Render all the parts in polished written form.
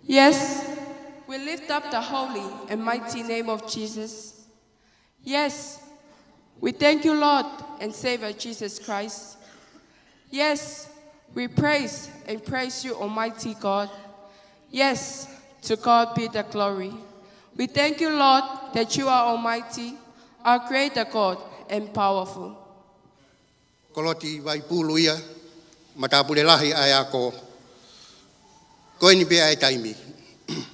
Yes, we lift up the holy and mighty name of Jesus. Yes, we thank you, Lord and Savior Jesus Christ. Yes, we praise and praise you, Almighty God. Yes, to God be the glory. We thank you, Lord, that you are Almighty, our Creator God, and powerful. Koloti vai puluia, matapule lahi ayako. Koini be ai taimi. Ni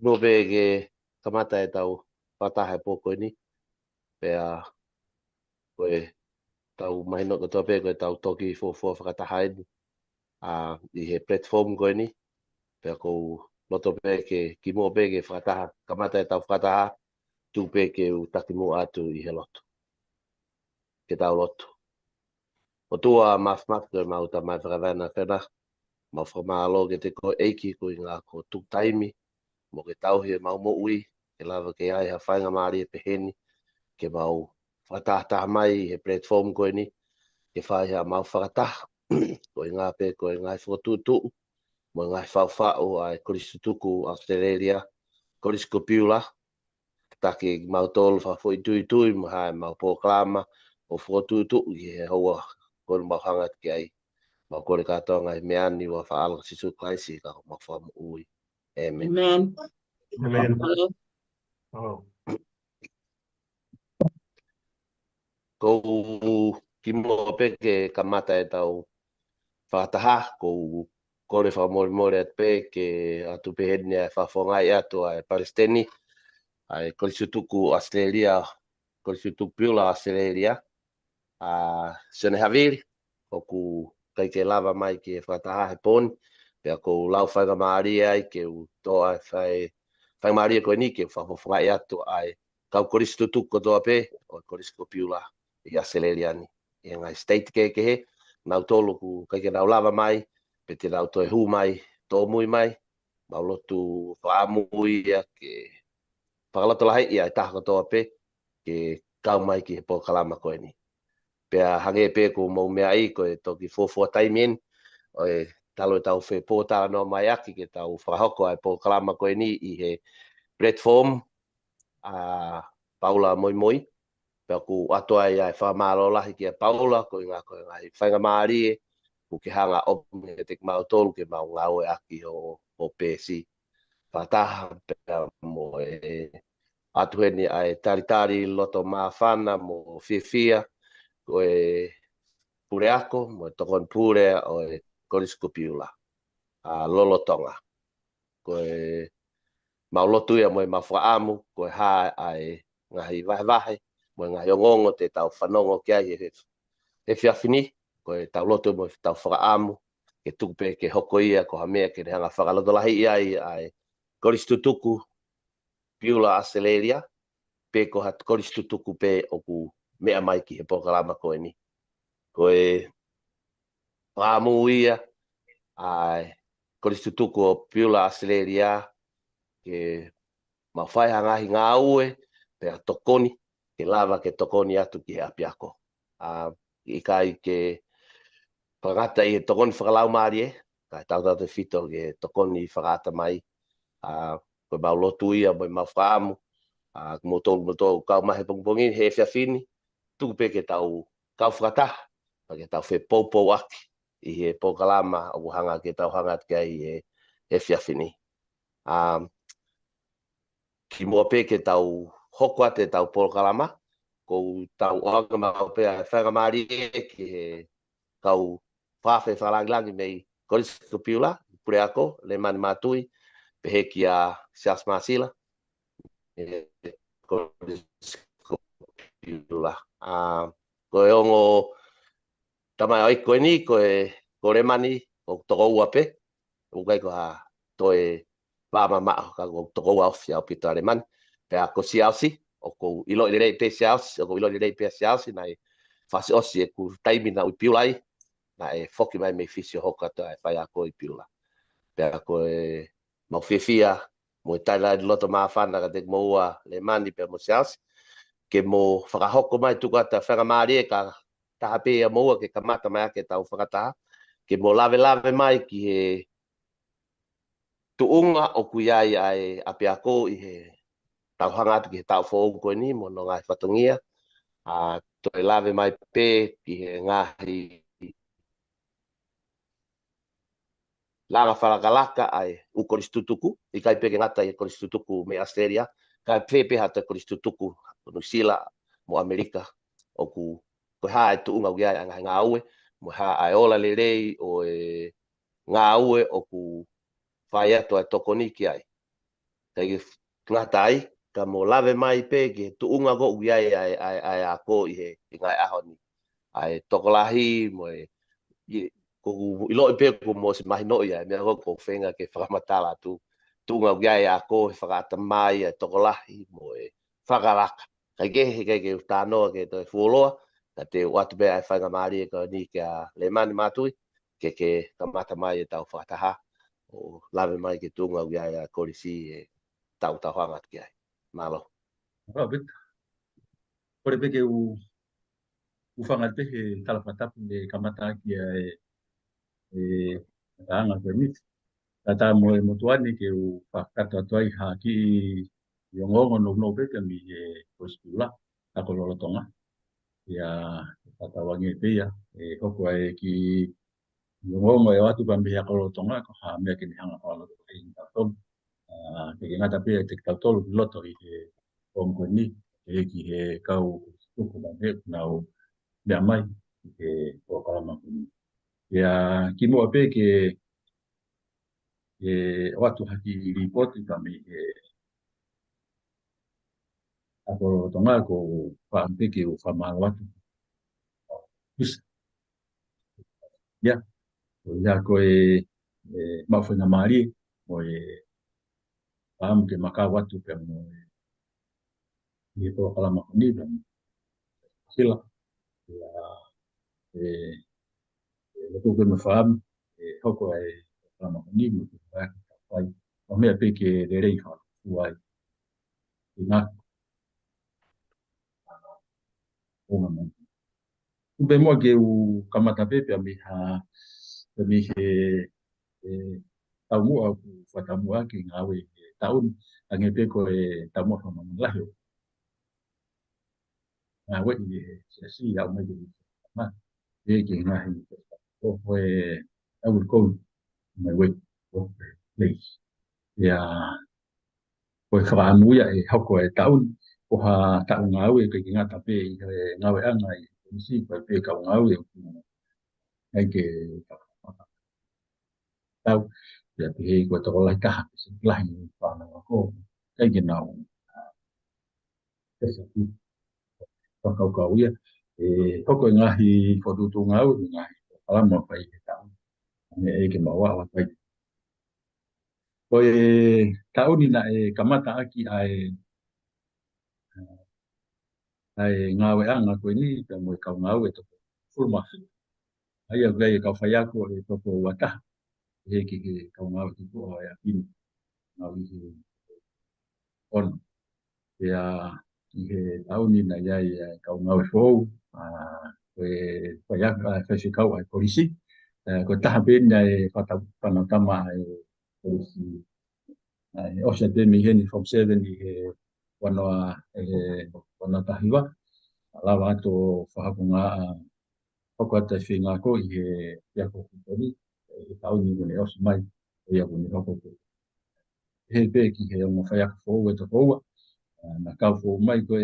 mo be ke kamata e tau whatahe pōko ni. Pea koe tau mahino ko tō pe koe tau toki fōfua whakataha ni. I he platform koe ni. Pea kou loto pe ke ki mo pe ke whakataha. Kamata e tau whakataha. Tu pe ke u taki mo atu I he loto. Ke tau loto. O tua maf koe mauta mai whakawena whena. Mau whamalo ke te koe eiki koe ngā ko tuk taimi. Mo ke tauhi mau mo ui. Ke lava ke ai ha whainga maari e peheni. Ke mau whakataha mai he platform koe ni. Ke whai ha mau whakataha. Koe ngā pe koe ngai whakatutu. Mo ngai whauwhau ai Koristutuku Australia. Koriskopiula. Taki mau tolu whawhoi tui tui. Mo hai mau pōklama. O whakatutu I he haua. Koe mau hangat ki ai. Mau kore katoa ngai meani wa whaala sisu kaisi ka mau whamu ui. Amen. Amen. Amen. Hello. Oh. Kou ki mo peke kamata e tau whakataha, kou kore whamore at pe ke atu pehene e whawhongai atu ai Palestini, ai Korisutuku Australia, Korisutuku Piula Australia, Sone Haviri, oku kai ke lava mai ke whakataha he poni, pea kou lau whainga maari ai ke u toa whainga maari koe ni ke whawhongai atu ai kau Korisutuku toa pe, o Korisutuku Piula. I Australia ni. I ngai state ke he, nau tolu ku kai ke nau lava mai, pe te nau toi hu mai, tō mui mai, mau lotu whaamui ia ke whakaloto lahi ia I taha katoa pe, ke kau mai ki he pō kalama koe ni. Pea hange pe ku mau mea I koe toki fōfua taimien, oe talo e tau whe pōtala no mai aki ke tau whahoko ai pō kalama koe ni I he platform, Paula moi moi, pea ku atoa ia e whamaro lahi ki a Paula, koe ngā whainga maari e, ku ke hanga omi e te mau tolu ke mau ngau e aki o PSI. Whataha pea mo e atuheni ai taritari loto mawhana mo whiwhia, koe pure ako, mo e tokon pure o e Koriskopiula, Lolotonga. Koe mau lotu ia mo e mawhaamu, koe hae ai ngahi vahe, mo ngā yongongo te tau whanongo kia he whiawhini, ko e tau loto mo tau whakaamu, ke tukupe ke hoko ia, ko ha mea ke hanga whakaloto lahi ia ai Koristutuku Piula Australia, pe ko hat Koristutuku pe o ku mea mai ki he pokalama koe ni. Ko e whaamu ia ai Koristutuku o Piula Australia, ke mawhai hangahi ngā ue, pe a tokoni, ke lava ke tokoni atu ki he apiako. I kai ke whakata I he tokoni whakalau maari e, kai tau te whito ke tokoni whakata mai, koe mau lotu ia, moi mau whaamu, mo tolu kau mahe pongpongi, he whiawhini, tuku pe ke tau kau whakataha, ke tau whe poupou aki, I he pokalama, o hanga ke tau hanga ke ai he whiawhini. Ki mua pe ke tau hokua te tau pokalama, ko tau oanga mau pe a whainga maari e ki he kau whawhi whalangilangi mei Koriskopiula, pure ako, le mani mātui, pehe ki a Sias Masila, Koriskopiula. Ko e ongo tamai oi koe ni, ko re mani, o toko ua pe, o kai ko ha toe wāma maa, ka o toko ua ofi au pito are mani, pe a ko siausi, o ko ilo I rei pe siausi, o ko ilo I rei pe siausi, nai whasi osi e ku taimi na ui piulai, na e whoki mai me fisio hoka to e whai a koe I piula. Pea koe mau whiwhia, mo I taila I loto maa whana ka te moua le mani pea mo siausi, ke mo whakahoko mai tukata whanga maari e ka taha pe a moua ke kamata mai ake tau whakataha, ke mo lave mai ki he tuunga o kuiai ai api ako I he tau hangatu ki he tau whoogu koe ni, mo no ngai whatongia, toi lave mai pe ki he ngahi langa whalakalaka ai u Koristutuku, I kai peke ngata I Koristutuku me Australia, kai pepe hata Koristutuku New Zealand mo Amerika, o ku koe hae tuunga ugi ai angahi ngā ue, mo hae ai ola le rei o ngā ue o ku whai ato ai tokoni ki ai. Kai ngatai ka mo lave mai pe ke tuunga ko uia ai a ko i he i ngai ahoni. Ai tokolahi mo ko ilo pe ko mo se mai no ia me ko fenga ke whakamatala tuunga uia ai a ko i whakata mai e tokolahi mo whakaraka. Kai ke tano ke to fuoloa ka te watu pe ai whanga maari e ka ni ka le mani matui ke kamata mai e tau whakataha o lave mai ke tuunga uia ai a korisi e tau hangat ki ai. Malo. Robert, por pe que o fangal pe he tala patap le kamata ki anga permit. Tata mo mo tuani ke o pakata tuai ha ki yongo no pe ke mi poskula ta ko lo tonga. Ya tata wangi pe ya hoko ai ki yongo e watu pa mi ko lo tonga ko ha me ke ni hanga ko lo ke ta ton. Ke ngata pe te ta tol loto i ko ni ki he kau ko ba he na le mai ke o kalama kuni. Ya kimo ape ke watu haki ripoti kami ako tonga ko paampe ke o fama watu. Bis ya ya ko mafuna mari mo paam ke maka watu ke mo ko kalama kuni dan sila ya ko ko me fam hoko ai kalama kuni mo ka pai o me ape ke rei ha uai ina o mama ube mo ke o kamata pepe mi ha mi he tau mua ku whatamua ki ngawe taun ange pe ko tamua whamama lahi ngawe i si au mai ki ma e ki ngahi o koe au kou mai we o leis ya koe whaamuia hoko taun o ha taun ngawe ki ngata pe i ngawe anga i si koe pe kau ngawe ai ke tau ya pe ko to lai ka lahi pa na ko kai ke nau esa ki kau kau ia koko ngahi ko tu ngau ngahi ala mo pai ke tau e ke mawa wa pai ko tau ni na kamata aki ai ngawe anga ko ni ka mo kau ngau to full ma ai ga ka fa ya ko to ko wata ke kau ngau tu ko ya pin ngau i on ya ke tau ni na ya kau ngau fo fa ya fa si kau ai polisi ko tahapen fata panatama polisi o se te mi heni from 7 i wano wano tahiwa lawa ato whahapunga whakata whinga ko i ia ko kutoni tau ni kone osi mai ia kone hoko ko he pe ki he ongo whaiaka fōu e to fōua na kau fōu mai ko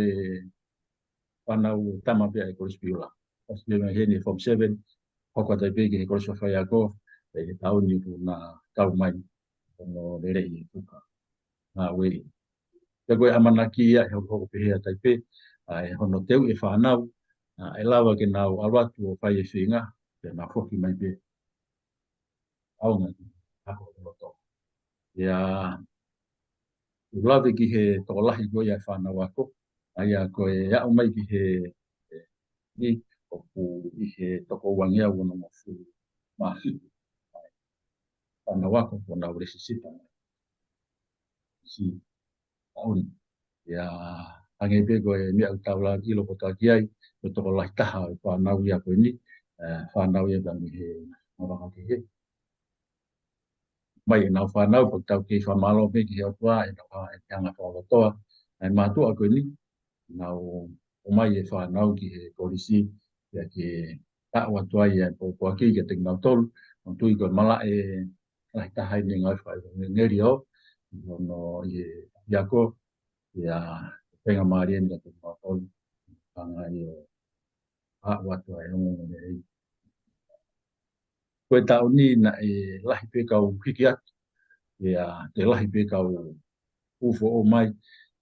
whanau tama pia e polisi piula osi me heni from 7 whakata pe ki he polisi whaiako tau ni kuna kau mai no lere i puka na weri te koe amana ki ia he hoko pehea taipe ai hono teu e whanau e lawa ke nau alwatu o whai e whinga te na whoki mai pe aunga ki hako roto ia ulawe ki he tokolahi koe ai whanau ako ai a koe au mai ki he ni oku i he toko wangia wana mafu mafi whanau ako kona uresi sita si auni ya ange pe ko mi au taula ki lo kota ki ai to ko lai taha pa nau ia ko ni fa nau ia dan he ora ka ke mai na fa nau ko tau ki fa malo pe ki au tua e ka e tanga fa lo toa ai ma tu ko ni nau o mai e fa nau ki he polisi ya ki ta wa tua ia po po ki ke ting nau tol on tu ko mala e lai taha ni ngai fa ngeri o no ia ko ya penga marien da ko tol anga yo a watu ai no ne ko ta uni na lahi pe kau hiki atu ia te lahi pe kau ufo o mai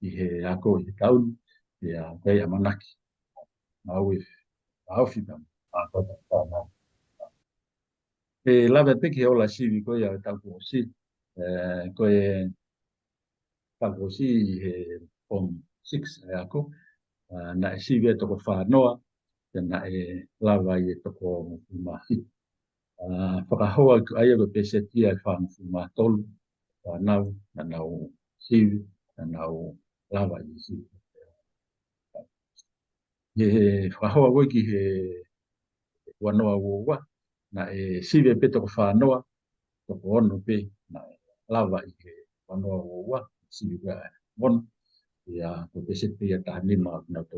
i he ako i he taun ia pei a manaki au e au fina a kota tāna e lawe peki ola sivi ko ia tau ko si ko e tau ko si i he form 6 e ako na e sivi e toko whanoa na e lawa i e toko mahi whakahoa ku aia ko pese tia e whanu tolu nau na nau sivi na nau lawa i sivi he whahoa wiki he wanoa woa na e sive pe toko whanoa toko ono pe na lava i he wanoa woa sive pe mon ia ko pe se pe ta ni ma na to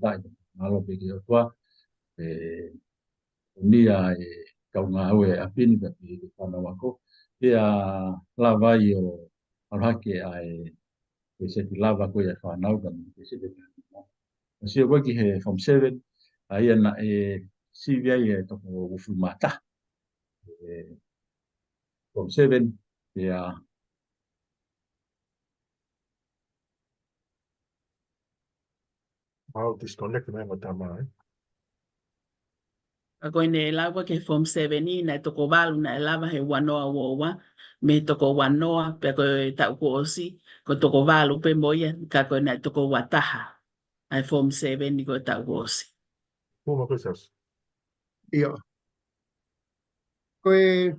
ai malo pe ki otua e nia e kaunga au e apini pe ki wanoa ko ia lava i o alhake ai pe se lava ko ia whanau dan pe se pe Sia waki he from 7 ai na e sivia e toko ufu mata from 7 ia Mau disconnect me matama. Ako ne lawa ke form 7 ni na toko walu na lava he wanoa woa me toko wanoa pe ko tau ko osi ko toko walu pe moia ka ko na toko wataha ai form 7 ni ko tau ko osi. Puma kusas. Ia. Koe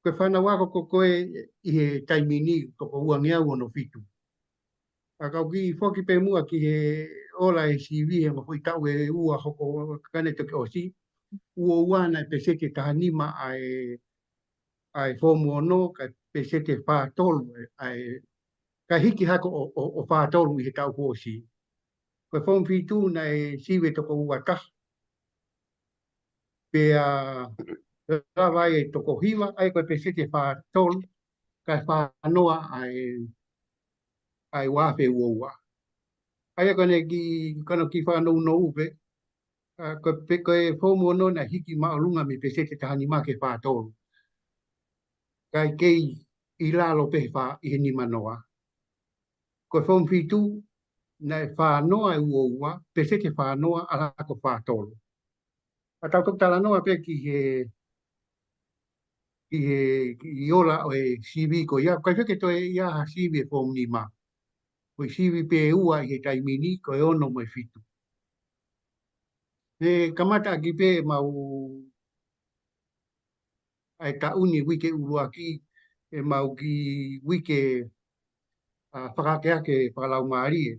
whanau ako ko koe i he taimini toko uangia uano fitu. A kau ki whoki pe mua ki he ola e sivi he mawhoi tau e ua hoko kane toki osi. Ua uana e pesete tahanima ai fomu ono ka pesete whātolu ai ka hiki hako o whātolu i he tau hosi. Koe fomu fitu na e sive toko ua taha. Pea rawa e toko hiwa ai koe pesete whātolu ka whānoa ai wāwhe ua. Ai kone ki whanau no upe, koe fomu ono na hiki maolunga me pesete tahanima ke whātolu. Kai kei i lalo pe wha i he ni manoa. Koe fomu fitu na e whānoa e ua, pesete whānoa ala ko whātolu. A tau tok tala noa pe ki ola o e sivi ko ia, kai wheke to e ia ha sivi e fomu ni ma. Koe sivi pe ua i he taimini ko e ono mo e fitu. E kamata aki pe mau ai ta uni wike uruaki e mau ki wike whakakea ke whakalau maari e.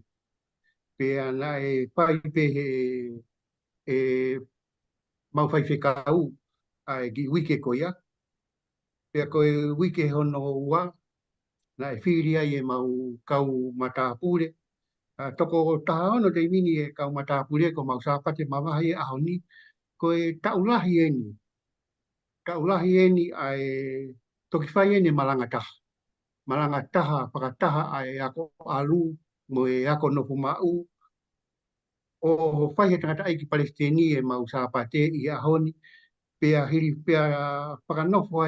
Pe ana e pai pe e mau whai whekau ai ki wike ko ia. Pe koe wike hono ua na e whiria i e mau kau matapure. Toko taha ono te imini e kau matapure ko mau sāpate mawahi e ahoni. Koe taulahi eni. Taulahi eni ai toki whai eni malanga taha. Malanga taha, whakataha ai ako alu mo e ako nofu mau. O whai he tangata aiki Palestini e mau sāpate i ahoni. Pea hiri, pea whakanofo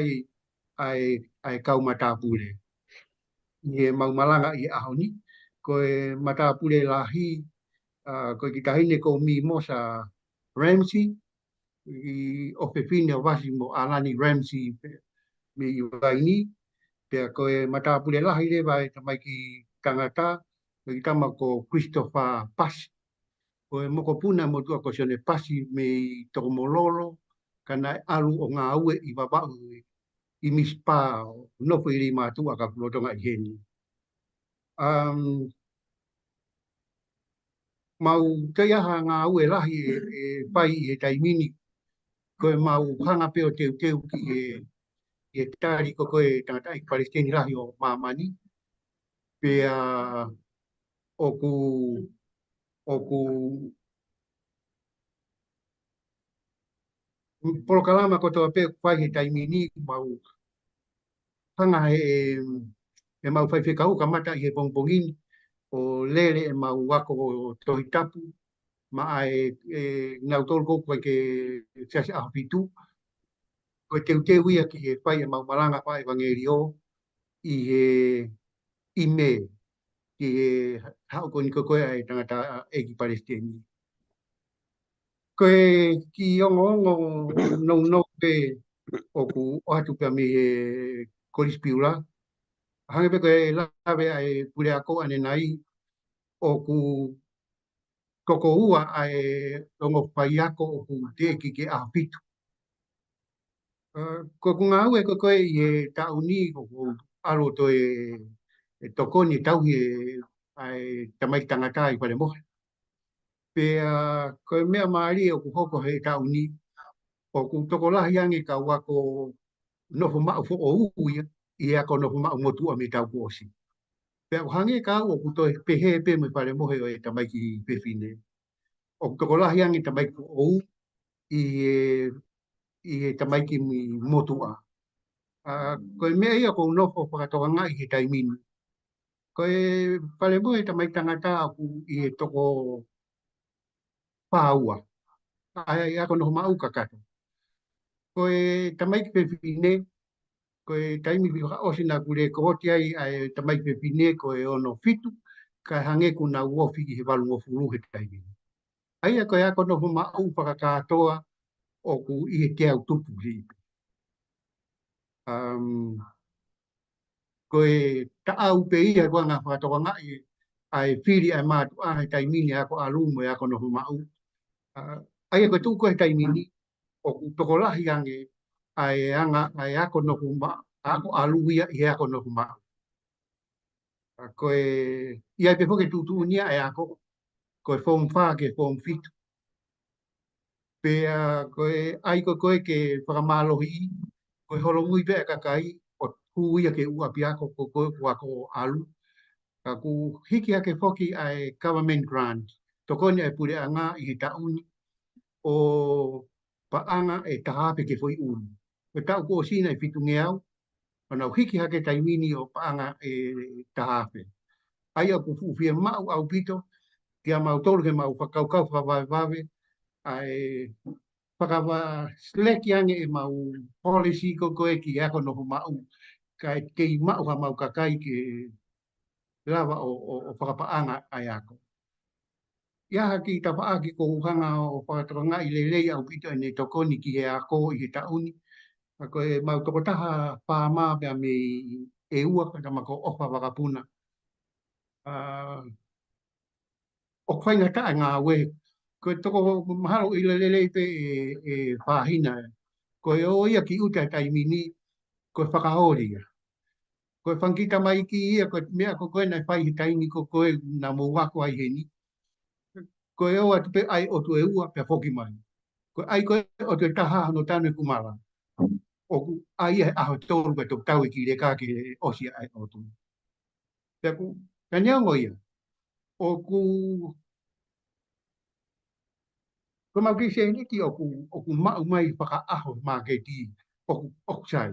ai kau matapure. I e mau malanga i ahoni. Koe matapure lahi, koe ki tahine ko mi mosa Ramsey, i ofepine o wasi mo Alani Ramsey me i waini. Pea koe matapure lahi lewa e tamai ki tangata, koe ki tama ko Christopher Pasi. Koe moko puna mo tua ko sione Pasi me i toko mololo, kana alu o ngā ue i wabau i mispa nofo i ri mātua ka kulotonga i heni. Mau te aha ngā ue lahi e pai i he taimini, koe mau hanga peo teu ki e tāri ko koe tangata i Palestini lahi o Māmani, pea oku polokalama ko toa pe pai he taimini mau hanga e mau whai whekau ka mata i he pongpongini o lere e mau wako tohi tapu ma ai ngau tolu kou koe ke siasi aho pitu ko te wia ki he pai e mau maranga pai evangelio i he ime ki he hao ko ni ko koe ai tangata e ki Palestini. Koe ki ongo no pe o ku o atu pe mi he korispiula. Hange pe koe lawe ai pule ako ane nai o ku koko ua ai ongo pai ako o ku te ki a pitu. Ko ku ngā ue ko koe i he tauni ko ku aro to e tokoni tau hi ai tamai tangata i pare mohe. Pe koe mea maari o ku hoko he tauni o ku toko lahi ange ka wako nofu mao fo o uia i ako nofu mao motu a me tau ku osi. Pe au hange ka o ku toi pehe pe me pare mohe o e tamai ki pefine. O ku toko lahi ange tamai ku o i he tamai ki motu a. Koe mea ia ko nofo whakatoa ngā i he taimini. Koe pare mohe tamai tangata aku i he toko pāua. Ai ako noho mau kakato. Koe tamai ki pefine, koe taimi ki osi nā kure kohoti ai tamai ki pefine koe ono fitu, kai hange ku nā uofi i he walu ngofuru he taimini. Ai koe ako noho mau whakakatoa o ku i he te au tupu hipi. Koe ta au pe ia kua ngā whakatoa ngai ai whiri ai mātu ai taimini ako alumo e ako noho mau. Ai koe tū koe taimini o toko lahi ange ai anga ai ako noho mau, ako aluia i ako noho mau. Koe iai pe whoke tūtū nia ai ako koe form 5 ke form 5. Pe koe ai koe ke whakamalohi i, koe holongui pe kakai o huia ke ua piako ko koe wako alu. Ku hiki ake whoki ai government grant. Tokoni ai pure anga i he tauni o paanga e tahape ke foi unu. Koe tau ko o sina i fitu ngeau, ana hiki hake taimini o paanga e tahape. Ai au kufuwhia mau au pito, kia mau tolu ke mau whakaukau whawaiwawe, ai whakawa sleki ange e mau policy ko koe ki ako noho mau, kai kei mau ha mau kakai ke lava o whakapaanga ai ako. Ia haki ta whaaki ko uhanga o whakatoanga i lelei au pito e ne tokoni ki he ako i he tauni. Koe mau tokotaha whāma mea me e ua kata mako ofa wakapuna. O whainga taa ngā we. Koe toko mahalo i lelei pe e whāhina. Koe o ia ki uta taimini, koe whakahoria. Koe whankita mai ki ia, koe mea ko koe nai whai he taimi ko koe na mo wako ai heni. Koe o atu pe ai o tu e ua pe whoki mai. Koe ai koe o tu e taha no tanu e kumara. O ku ai e aho tōru pe tau tau e ki reka ki osia ai o tu. Pe ku, ka neongo ia. O ku, ko mau ki se niti o ku mau mai whaka aho mā ke ti o ku oksai.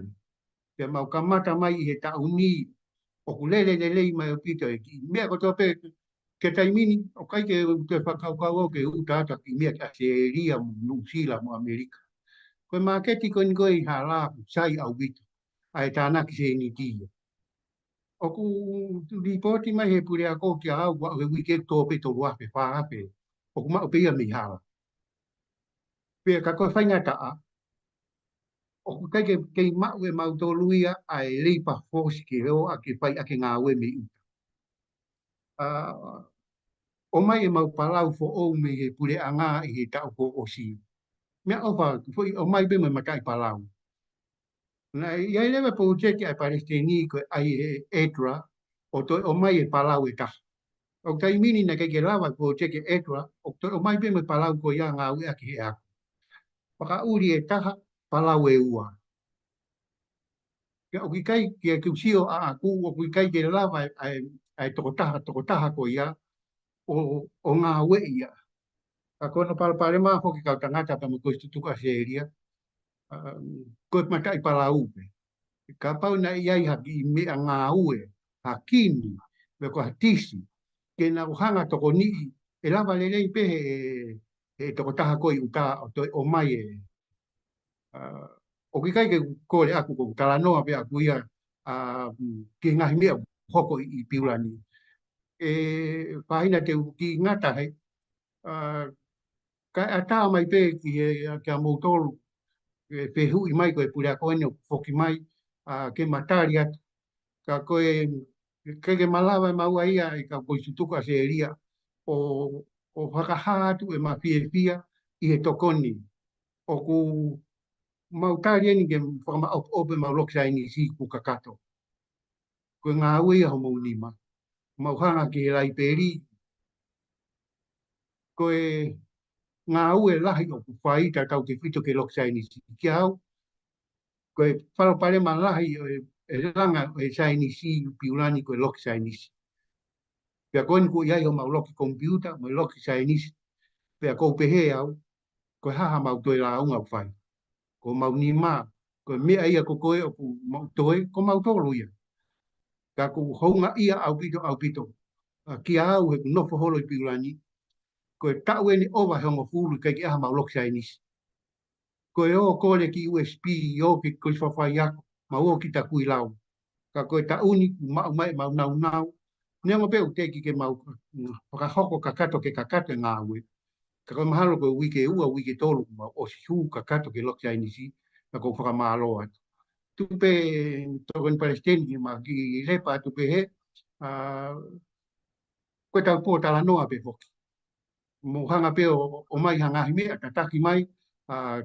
Pe mau ka mata mai i he tauni o ku lele mai o pito e ki. Mea ko tō pe ke taimini, o kai ke te whakaukau o ke utata ki mea ka se ria mu Nusila mu Amerika. Koe mā keti koe ni koe i hala sai au vitu. Ai tāna ki se ni tia. O ku ripoti mai he pure a kō kia au wa he wike tō pe tō ruape whaape. O ku mao pe ia mi hala. Pe ka koe whainga taa. O ku kai ke kei mau e mau tō luia ai leipa fōsi ke reo a ke whai ake ngā ue me uta. O mai e mau palau fo o me he pure a ngā i he tau ko o si. Mea opa, o mai be me matai palau. Na ia lewe project ai Palestini ko ai Edra o to o mai e palau e taha. O tai mini na ke lava project e Edra o to o mai be me palau ko ia ngā ue aki he ako. Paka uri e taha palau e ua. Ke o ki kai ki kusio a aku o ki kai ke lava ai toko taha ko ia o ngā ue ia. Ka kona pale maa hoki kau tangata pa mo koe tutuka se eria. Koe matai palau pe. Ka pau na iai haki i mea ngā ue, hakini, me ko hatisi, ke na uhanga toko nii, e lava lelei pe he toko taha koi uta o mai e o ki kai ke ko le aku ko kala no pe aku ia ki ngahi mea hoko i piulani pahina te ki ngata hei ka ata mai pe ki ke mo tolu pe hu i mai ko e pura ko no foki mai ke matari atu ka koe ke malawa mau ia i ka koisutuka se eria o whakaha atu e mawhiewhia i he tokoni o ku mautari ni ke whakama ope mau loksa ni si ku kakato. Koe ngā ui ho mau nima. Mauhanga ke he rai peri. Koe ngā ue lahi o ku whaita tau ke whito ke loksa ni si. Kia au, koe whalapare ma lahi e langa e sai ni si piulani koe loksa ni si. Pea koe ni ku iai o mau loki kompiuta, mau loki Chinese. Pea kou pehe au, koe haha mau toi la unga whai. Ko mau ni mā, koe mea ia ko koe o ku mau toi, ko mau tolu ia. Ka ku hounga ia au pito. Ki au he ku nofo holo i piulani. Koe tau e ni owa hongo fulu kai ki aha mau loki Chinese. Koe o kore ki USB, o ki koe whawhai ako, mau o ki ta kui lau. Ka koe ta uni, mau mai, mau nau nau. Nengo pe u teki ke mau whakahoko kakato ke kakato ngā ue. Ka koe mahalo koe wike ua, wike tolu, mau o si hū kakato ke loki Chinese, ka koe whakamalo atu. Tupe tokon Palestini ma ki lepa tupe he koe tau pō tala noa pe hoki. Mo hanga pe o mai hanga hime a tataki mai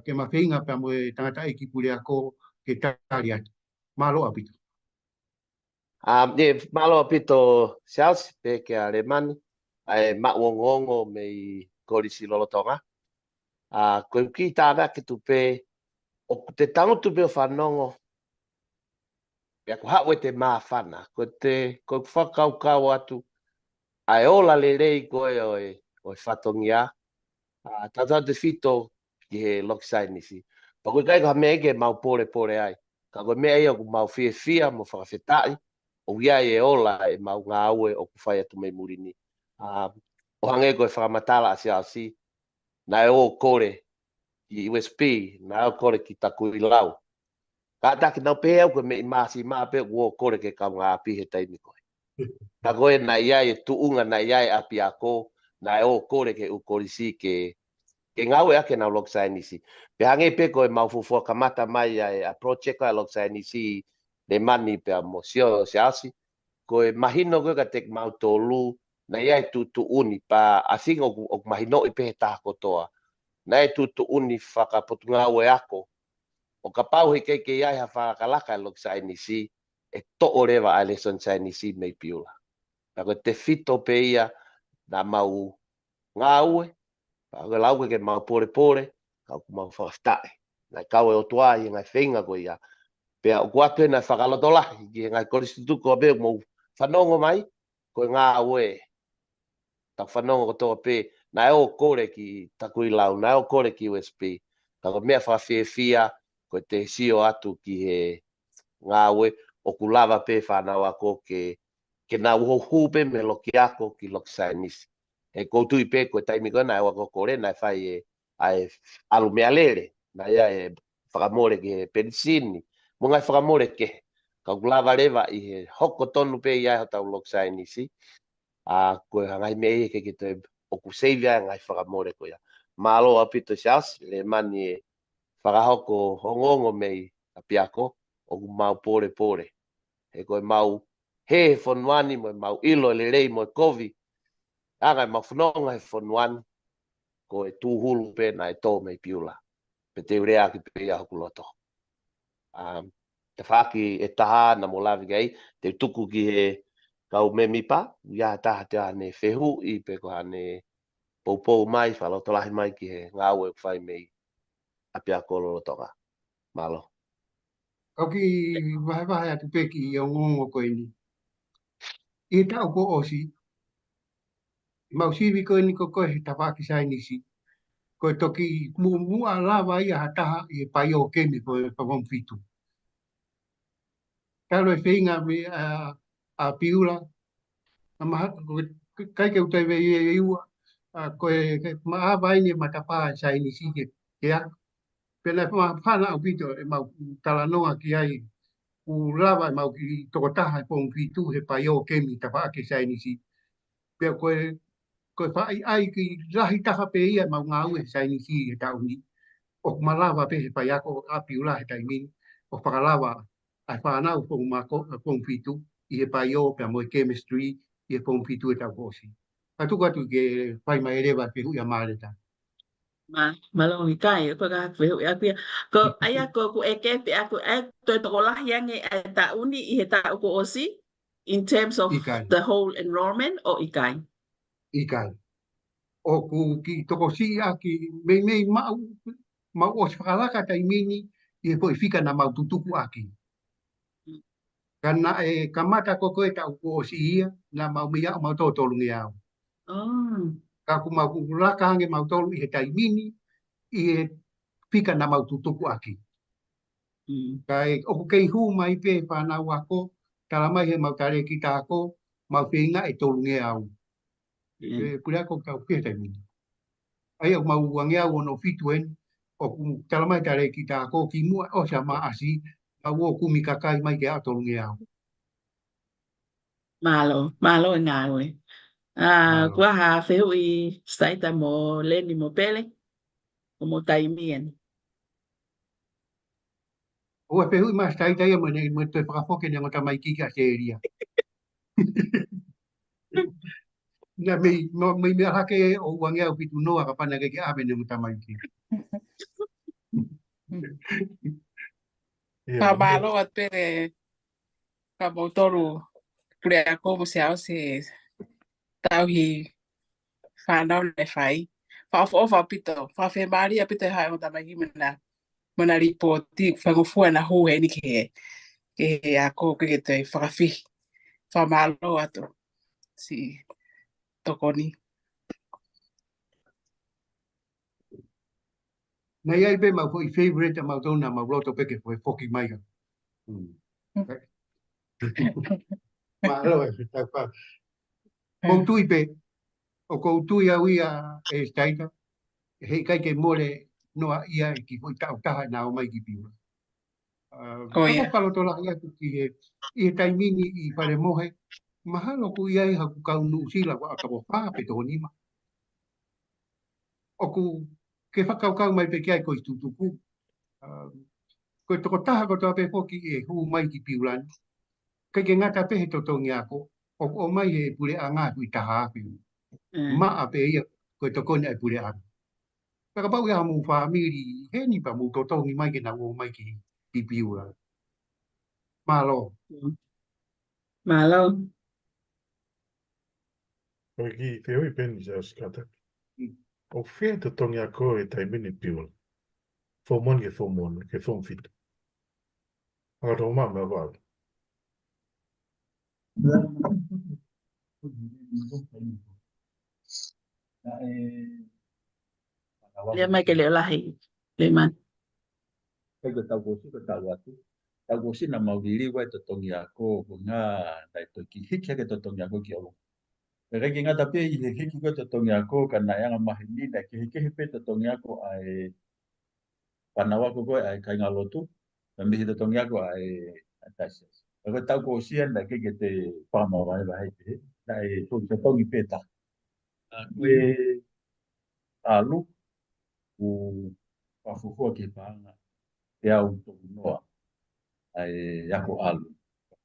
ke mawhinga pe mo e tangata e ki pule ako ke tari atu. Malo apito. Malo apito sials pe ke alemani ai mawongongo me kolisi lolotonga. Koe ki tāna ke tupe o te tango tupe o whanongo ia ko hawe te mawhana, ko whakau atu ai ola le rei koe o whatongia tatau te whito ki he lokisai nisi. Pa koe kai ko ha mea ke mau pore ai. Ka koe mea ia ko mau fia mo whakawhetai o ia e ola e mau ngā ue o ku whai atu mei murini. O hange koe whakamatala asi asi na e o kore ki USB, na e o kore ki taku i lau. Ka taki nau pe au koe me i masi maa pe o kore ke kau ngā api he taimi koe. Ka koe na iai e tuunga na iai api ako na e o kore ke ukorisi ke ngā ue ake nau lokisai nisi. Pe hange pe koe mau fufua kamata mai a project a lokisai nisi le mani pe a mosio se asi. Koe mahino koe ka tek mau tolu na iai tu uni pa a singa o mahino i pe he taha kotoa. Na e tu uni whakapotu ngā ue ako. O ka pau he ke iai ha whakalaka e lokisai nisi e to'o rewa a lesson sai nisi mei piula. Na koe te fito pe ia na mau ngā ue ka lau ke mau pore ka ku mau whakaftae na kau e o tua i ngai whenga ko ia pea o kua pena whakalotola ki ngai koristituko a beo mau whanongo mai ko ngā ue ta whanongo ko toa pe na e o kore ki takui lau na e o kore ki USB ka ko mea whawhiewhia ko te sio atu ki he ngā ue o ku lava pe whanau ako ke nā uhohu pe me loki ako ki loki sainisi e koutu i pe koe taimi koe na e wako kore na e whai ai alu mea lere na ia e whakamore ki he perisini mo ngai whakamore ke ka kulava rewa i he hoko tonu pe ia ho tau loksai nisi koe hangai mei ke te o ku seivia ngai whakamore ko ia malo apito sias le mani e whakahoko hongongo mei apiako o ku mau pore e koe mau he fonuani mo mau ilo le rei mo kovi anga ma whanonga he whanuan ko e tūhulu pe na e tō mei piula. Pe te urea ki pe ia hoku loto. Te whaki e taha na mo lawi gai, te tuku ki he kau me mipa, ia taha te ane whehu i pe ko ane poupou mai, whaloto lahi mai ki he ngāu e whai mei apia kolo lotonga. Malo. Kau ki wahe atu pe ki i o ngongo koe ni. I tau ko osi, mau siwi koe ni ko koe he tawaki sai nisi. Koe toki mua lawa ia hataha i e pai o kemi koe pawam fitu. Talo e whinga me a piula, a maha kai ke utai vei e iua, koe maawa ini matapā sai nisi ke a. pena whana au pito e mau talanoa ki ai u lava e mau ki tokotaha e pong ki tu he pai o kemi ta wha ke sai nisi. Pea koe whai ai ki rahi taha pe ia mau ngā ue sai nisi e tau ni. O malawa pe he pai ako api ula he taimini. O whakalawa ai whanau pong fitu i he pai o pea mo chemistry i he pong fitu e tau kosi. Atu ke whai mai rewa pe hui a mareta. Malo ni kai ko ka fe ya pia ko aya ko e ke pe aku e to ko la yang e ta uni I he ta ko osi in terms of Ikai, the whole enrollment or ikai. ikai. O ku ki toko si a ki mei mau o whakalaka taimini i he poi whika na mau tutuku aki. Kana e kamata koko e tau ko si ia na mau mea o mau tō tolungi au. Oh. Ka ku mau laka hange mau tolu i he taimini i he whika na mau tutuku aki. Kai o kei hu mai pe whanau ako, tala mai he mau tare ki tāko, mau whenga e tolungi au. E pura ko tau pia taimini. Ai o mau wangi au ono fituen, o ku tala mai tare ki tāko ki mua o sa maa asi, au o kumi kakai mai ke a tolungi au. Malo ngawe. Malo. Kwa ha fe I staita mo leni mo pele mo taimien. O e pehui mas tai tai mo nei mo te whakafoke ni ngota mai ki ka se eria. Na me hake o wangi au pitu noa ka pana ke abe ni ngota mai ki. Yeah, Ka malo at pere ka motoru pure ako mo siya si tau hi whanau le whai. Whaofa pito, whawhe maari a pito hai o tamaki mana ripoti whangofua na hu ni ke ako ke te whakawhi. Whamalo ato si tokoni. Nei ai be mau foi favorite mau tona mau roto peke foi foki mai ka. Malo e ta pa. Koutui pe, o koutui au ia e staita, he kai ke more noa ia e ki foi tau taha na o mai ki piura. Oh, Kako yeah. palo tola ia tu ki he taimini I pare mohe, mahalo ku ia I haku kau nu sila wa atako wha pe to nima. O ku ke whakau mai pe kia ko I tutuku. Ko toko taha ko toa pe foki e hu mai ki piurani. Kai ke ngata pe he totongi ako, o mai he pure a ngā kui taha api. Ma a pe ia, ko toko ni ai pure a. Paka pau ia mu whamiri, he ni pa mu totongi mai ke na o mai ki piura. Malo. Malo. Koe ki te hui peni sa skata. O whea te tongi a koe e taimini piula. Fomon ke fom fitu. Aro mā mea wau. Le mai ke le lahi. Le man. Kai ko tau kosi ko tau atu. Tau kosi na mauriri wai to tongi ako ko ngā dai to ki hiki ke to tongi ako ki alo. Kai ki ngata pe I he hiki ko to tongi ako kana yanga mahini na ki hiki pe to tongi ako ai panawa ko ai kai ngalotu. Na mihi to tongi ako ai atasias. Ko tau kosi na ke te pama wai wai pe. Dai to tongi peta. Koe alu u whafufua ki pānga te au toku noa ai ako alu.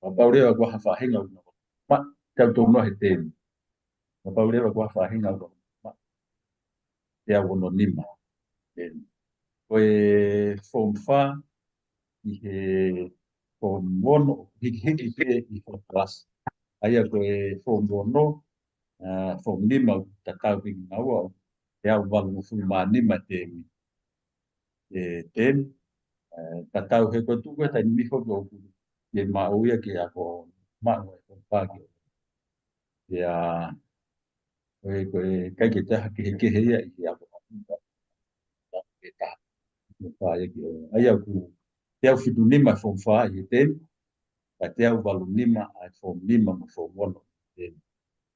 Mapaurewa kua hawhahinga una ma te au toku noa he tēmu. Mapaurewa kua hawhahinga una ma te au ono nima. Koe form 5 I he form 1 hiki pe I form class. Aia koe form 1 form 5 tatau pingi maua te au walu fuma nima tēmi. Tēmu tatau he ko tu ko ta ni fo ko ye ma o ya ke ako ma o ko pa ke ya ko kai ke ta ke he ya I ako ke ta ko pa ya ke ai aku te au fitu ni ma fo fa ye te ta te au valu ni ma ai fo ni ma fo wono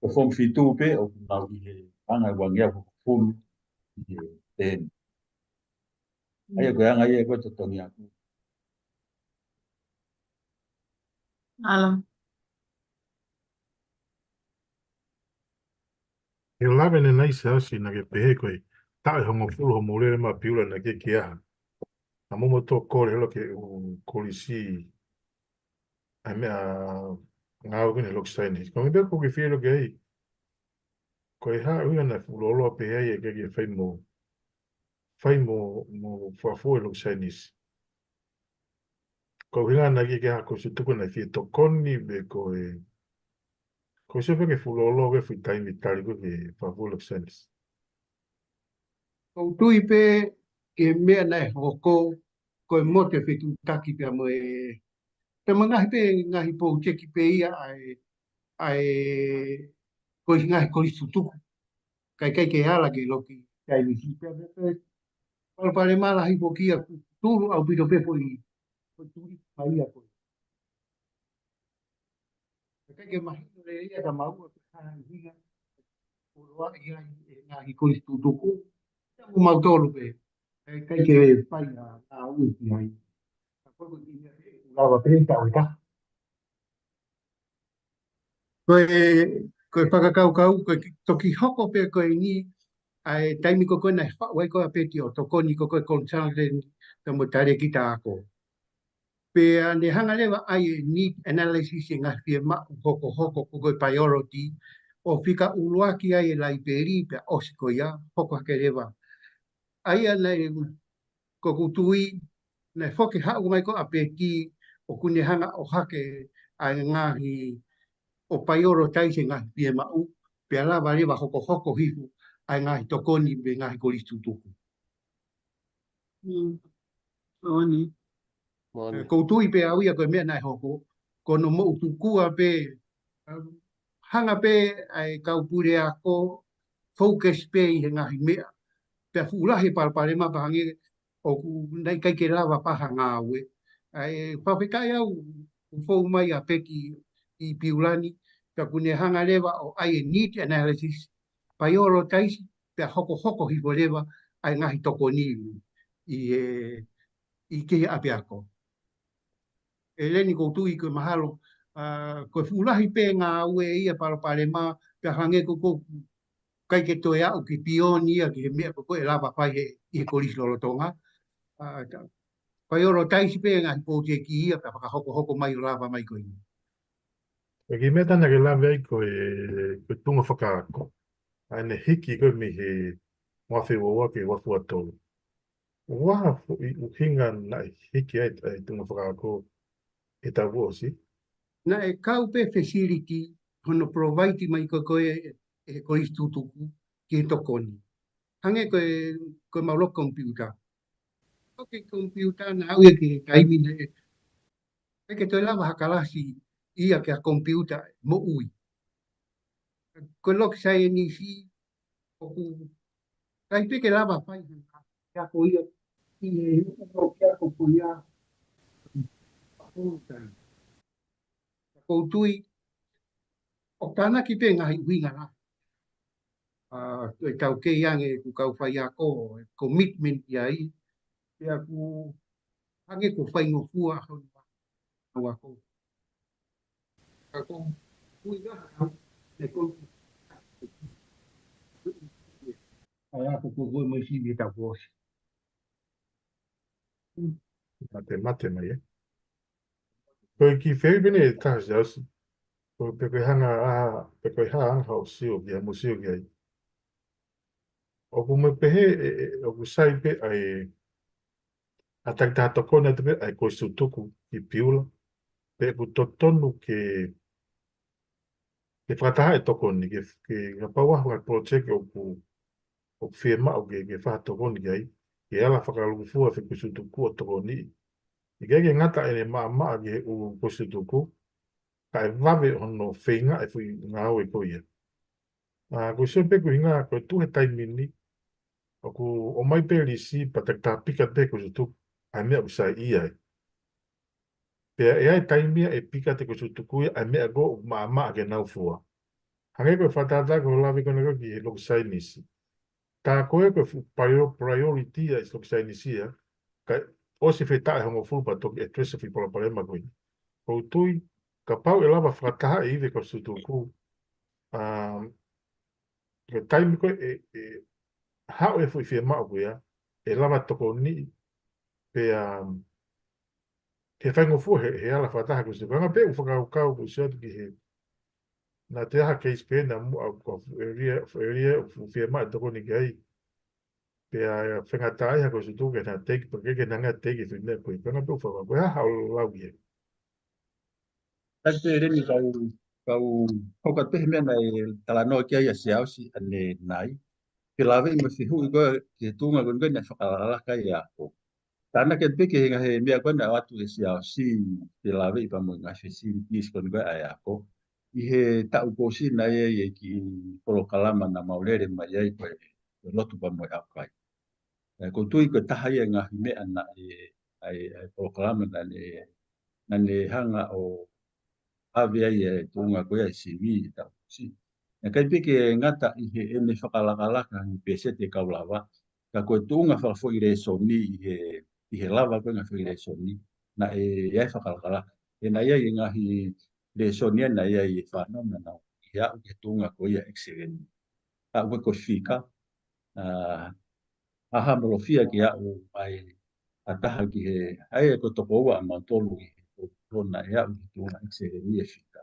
ko fo fitu pe o na I he anga wa ngia ko fu te Ai ko anga ye ko tongi aku. Alam. E lawe ne nai se asi na ke pehe koe. Tae hongo fulu homo lele ma piula na ke kia. Na momo tō kore helo ke kolisi. Ai mea ngāo kene lok saini. Ko me beko ke whielo ke ei. Ko e haa uia na fulolo pehe e ke whai mo. Whai mo whafo e lok sainis. Ko hinga na ke haa ko se tuku na fie tokoni be ko e. Ko se ke fulolo ke whi taimi tari ko ke whafo lok sainis. Ko tui pe ke mea nei hoko ko mo te fitu taki pe mo e te mga pe ngahi po cheki pe ia ai ko ngahi ko tutu kai ke ala ke loki kai ni si pe pal pale mala hi po kia tulu au pito pe po i ko turi mai a ko kai ke mahi le ia ta mau ko kana higa ko wa ia ngahi ko tutu ko mo mau tolu pe kai ke pai a u ki ai ko ko ni la va pe ta uita ko whakakau ko toki hoko pe ko ni ai taimi ko kona wai ko apeti o toko ni ko consultant ka mo tare ki ta ko pe ane hanga lewa ai need analysis nga fie ma hoko ko priority o fika uluaki ai laiberi pe osiko ya hoko ke lewa ai ana ko kutui na foke ha mai ko apeti o kune hanga o hake ai ngahi o prioritize nga fie ma u pe ala vale ba hoko hifu ai ngahi tokoni be ngahi kolistu tuku Oni. ko tui pe au ia ko mea nai hoko ko no mo tu kua pe hanga pe ai kau pure a ko focus pe i nga hi mea pe fula he par pare ma bangi o ku nai kai ke lava pa hanga we ai pa pe kai au fo mai a pe ki i piulani ka kune hanga leva o ai need analysis prioritize pe hoko hi voleva ai nga hi toko ni i ke ape ako e leni ko tui ko mahalo ko fulahi pe ngā ue ia pale ma pe hange ko kai ke toe au ki pioni ia ki he mea ko e lava pai he i he kolis lolo tonga pai oro taisi pe ngā po te ki ia pe hoko mai o lava mai ko ini E ki mea tana ke lawe ai ko tunga whakaako. Ai ne hiki ko mi he mwawhi wawa ke wafu atolu. Waha u hinga na hiki ai tunga whakaako e ta wosi. na e kau pe facility hono provide mai ko e kolis tutuku ki he tokoni hange ko maulo computer ke computer na au ki kaimi ne ke toi lava hakalasi ia ke a computer mo ui ko lok sai ni si o ku kai pe ke lava pai ka ko ia ki o ke ko ko ia ko tui o kana ki pe ngai winga la e kau ke yang e ku kau fai a ko commitment ia i ia ku hange ko fai no fua wa ko ka ko ui ga e ko ai a ko ko mo si vi ta vos Mate mai e. Ko ki wheri bine e tahasi ausi. Ko pe koe hanga pe koe haa anga o sio ki a mo sio ki ai. O ku me pehe o ku sai pe ai a takita tokona te pe ai koe sutuku ki piula. Pe ku totonu ke whakataha e tokoni ke ngapaua hua project o ku whiema o ke whakatokoni ki ai. Ke ala whakaluku fua whiku sutuku o tokoni. I ke ngata e ne maa ke u koe sutuku. Ka e wawe ono whenga e fui ngāo e koe ia. Koe se pe koe ngā koe tuhe taimini. O mai pe risi pa ta pika te koe sutuku. Ai mea usai ia e. Pea e ai taimia e pika te koe sutuku ia. Ai mea go maa ke nau fua. Hange koe whatata koe lawe koe nako ki loku sai nisi. Tā koe koe priority ia i loku sai nisi ia. Ka o se feta e hongo fu pa toki e trese fi pola pale magui. Ko tui ka pau e lava whakataha e iwe ko sutuku. Ke taimi ko hao e fui fia mao kuia e lava toko ni pe ke whaingo fu he ala whakataha ko sutuku. Anga pe u whakau ku sia ki he na te aha case pe na mu au area fu fia mao toko ni gai pe a whangatai ha ko sutuku e na teki pa keke nanga teki fi mea koe. Anga pe u whakau koe ha hao lau ye. Tak te remi kau hoka te mea nei tala no kia ia se ausi ane nai. Ke lawe i mawhi hui koe ke tunga koe ngana whakalala ia ko. Tāna ke peke hinga he mea koe na watu e se ausi ke lawe i pamu ngā facilities koe ngā ai ako. I he tau kōsi na e ki polo kalama na maurere mai ai koe lotu pamu e akai. Ko tui koe taha ia ngā mea na ai polo kalama na ne hanga o ave ai e tunga koe ai siwi tau si. Na kai peke ngata i he ene whakalakalaka i pese te kaulawa. Ka koe tunga whakafo i re soni i he lava koe ngā whi re soni. Na e ai whakalakalaka. E na ia i ngahi re soni na ia i whanau na nau. I au ke tunga koe ia excellent. A ue koe whika. Aha molofia ki au ai ataha ki he ai e ko toko ua ma tolu i na e au ki tunga excellent i e whika.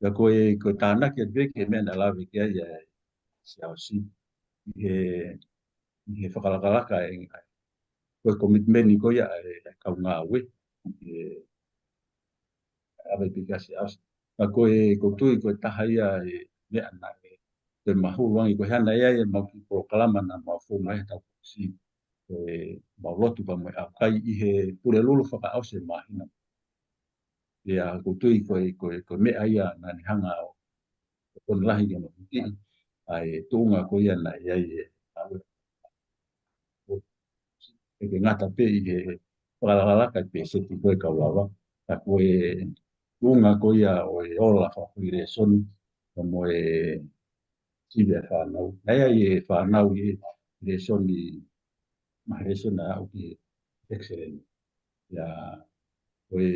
Ka koe tāna ke beke mena lawe ke ai siao si i he whakalakalaka e ngai. Koe commitment i koe kau ngā ue. Awe pika siao si. Ka koe tui koe taha ia mea na te mahuluangi koe hana ia e mau ki proklama na mau fōma e tau si. Mau lotu pa moe au kai i he pure lulu whakaau se mahina. Ia tui koe mea ia na ni hanga au. Kon lahi ke mahuti ai tunga ko ia na ia e ke ngata pe i he whakalala ka pe se ti koe kaulawa ka koe tunga ko ia o e ola whakui re soni ka mo e tibe whanau na ia e whanau i re soni mahere sona au ki excellent ia koe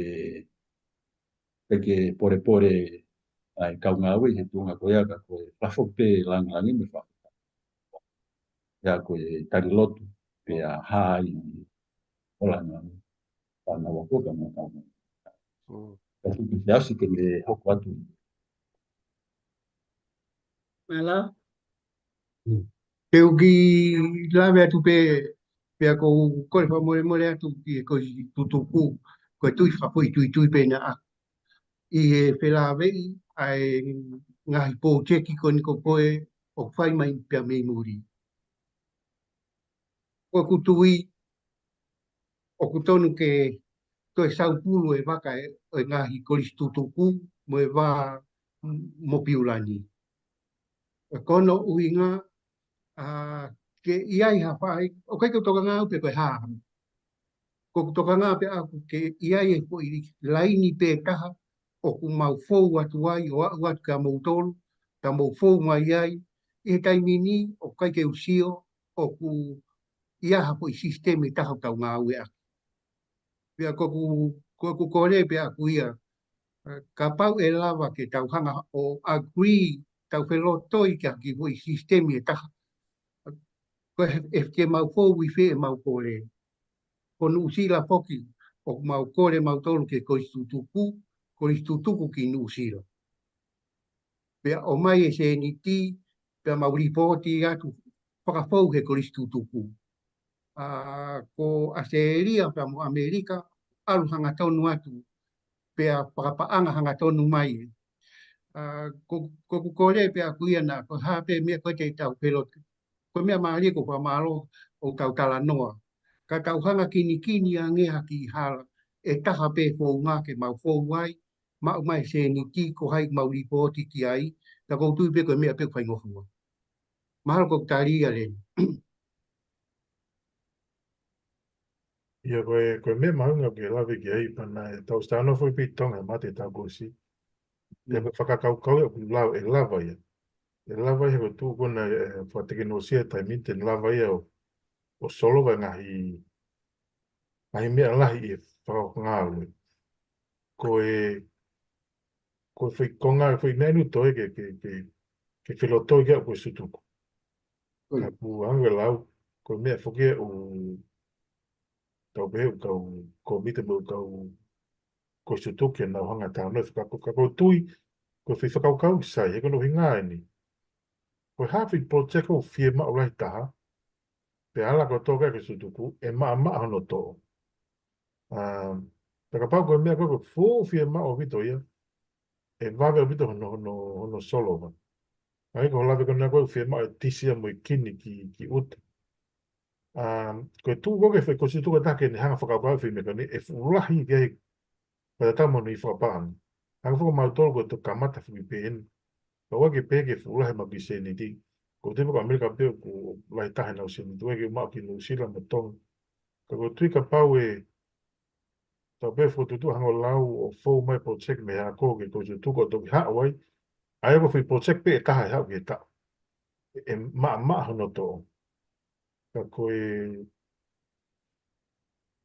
peke pore ai kau ngā ui he tunga ko ia ka koe whafope langi me wha. Ia koe tari lotu pe a hai ola ngā whana wakoka mā kau. Ka tuki te ausi ke me hoko atu. Hello? Pe uki lawe atu pe a ko kore wha more atu ki e koe tutuku koe tui whapui tui pe na a. I he whelawe ai ngahi pō teki ko niko koe o whai mai pia mei muri. Ko kutui o kutonu ke koe saupulu e waka e ngahi koris tutuku mo e wā mopiulani. Kono uinga ke iai hawhai, o kai kau toka ngā upe koe hāham. Ko toka ngā pe aku ke iai e po i laini pe taha o ku mau fōu atu ai o au atu ka mau tolu, ka mau fōu mai ai, i he taimini o kai ke usio o ku iaha po i sisteme taha tau ngā ue aku. Pea ko kore pe aku ia, ka pau e lava ke tau hanga o agree tau whelotoi kia ki po i sisteme e taha. Ko e ke mau fōu i whi e mau kore. Ko nuusila poki o mau kore mau tolu ke koris tutuku ki nuusila. Pea o mai e se ni ti, pea mau ripoti atu whakafou he koris tutuku. Ko Australia pea mo Amerika, alu hanga tonu atu, pea whakapaanga hanga tonu mai. Ko kore pea kuia na, ko hape mea koe te tau pelotu. Ko mea maari ko whamalo o tau tala noa. Ka tau hanga kini a ngeha ki hala, e taha pe fōu ngā ke mau fōu wai, mau mai se ni ti ko hai mau ripoti ki ai, ka koutu pe koe mea pe whai ngofua. Mahalo ko tari a ren. Ia koe mea maunga ke lawe ki ai pana e tau stano foi pi tonga mate tau gosi. Ia koe whakakaukau e lau e lava ia. E lava ia ko tū kona whateke no sia tai miten lava ia o solo vai ngahi ai mea lahi e whakangālu. Ko whikonga, whinenu toi ke whilotoi kia koe sutuku. Oi, Ka pu anga lau, ko mea whukia tau behe ko mita mo ko sutuku e nau hanga tāna. Ka tui, ko whakau sai, he kono hinga ni. Ko hawhi project o fie ma o lahi taha, pe ala ko toka ke sutuku, e maa hono tō. Taka pau koe mea koe fō fie ma o vito ia, e wawe o vito hono solo ma. Ai ko lawe kona koe fie ma o tisia mo i kini ki uta. Koe tū koke whai ko sutuku take ni hanga whakapau fie me koni, e fulahi kia i pada tamano i whakapaan. Hanga whakamau koe to kamata whi pēni. Ka wake pēke fulahi ma ki sēni di. Ko te waka Amerika pēo ko lai tahe nau sēni, tu eke mao ki New Zealand ma tonga. Ka ko tui ka pau e tau pēo whututu hango lau o fōu mai project me hea kōke ko sutuku o toki haa wai. Ai ko whi project pē e taha e hau ki e ta. E maa hono tō. Ka koe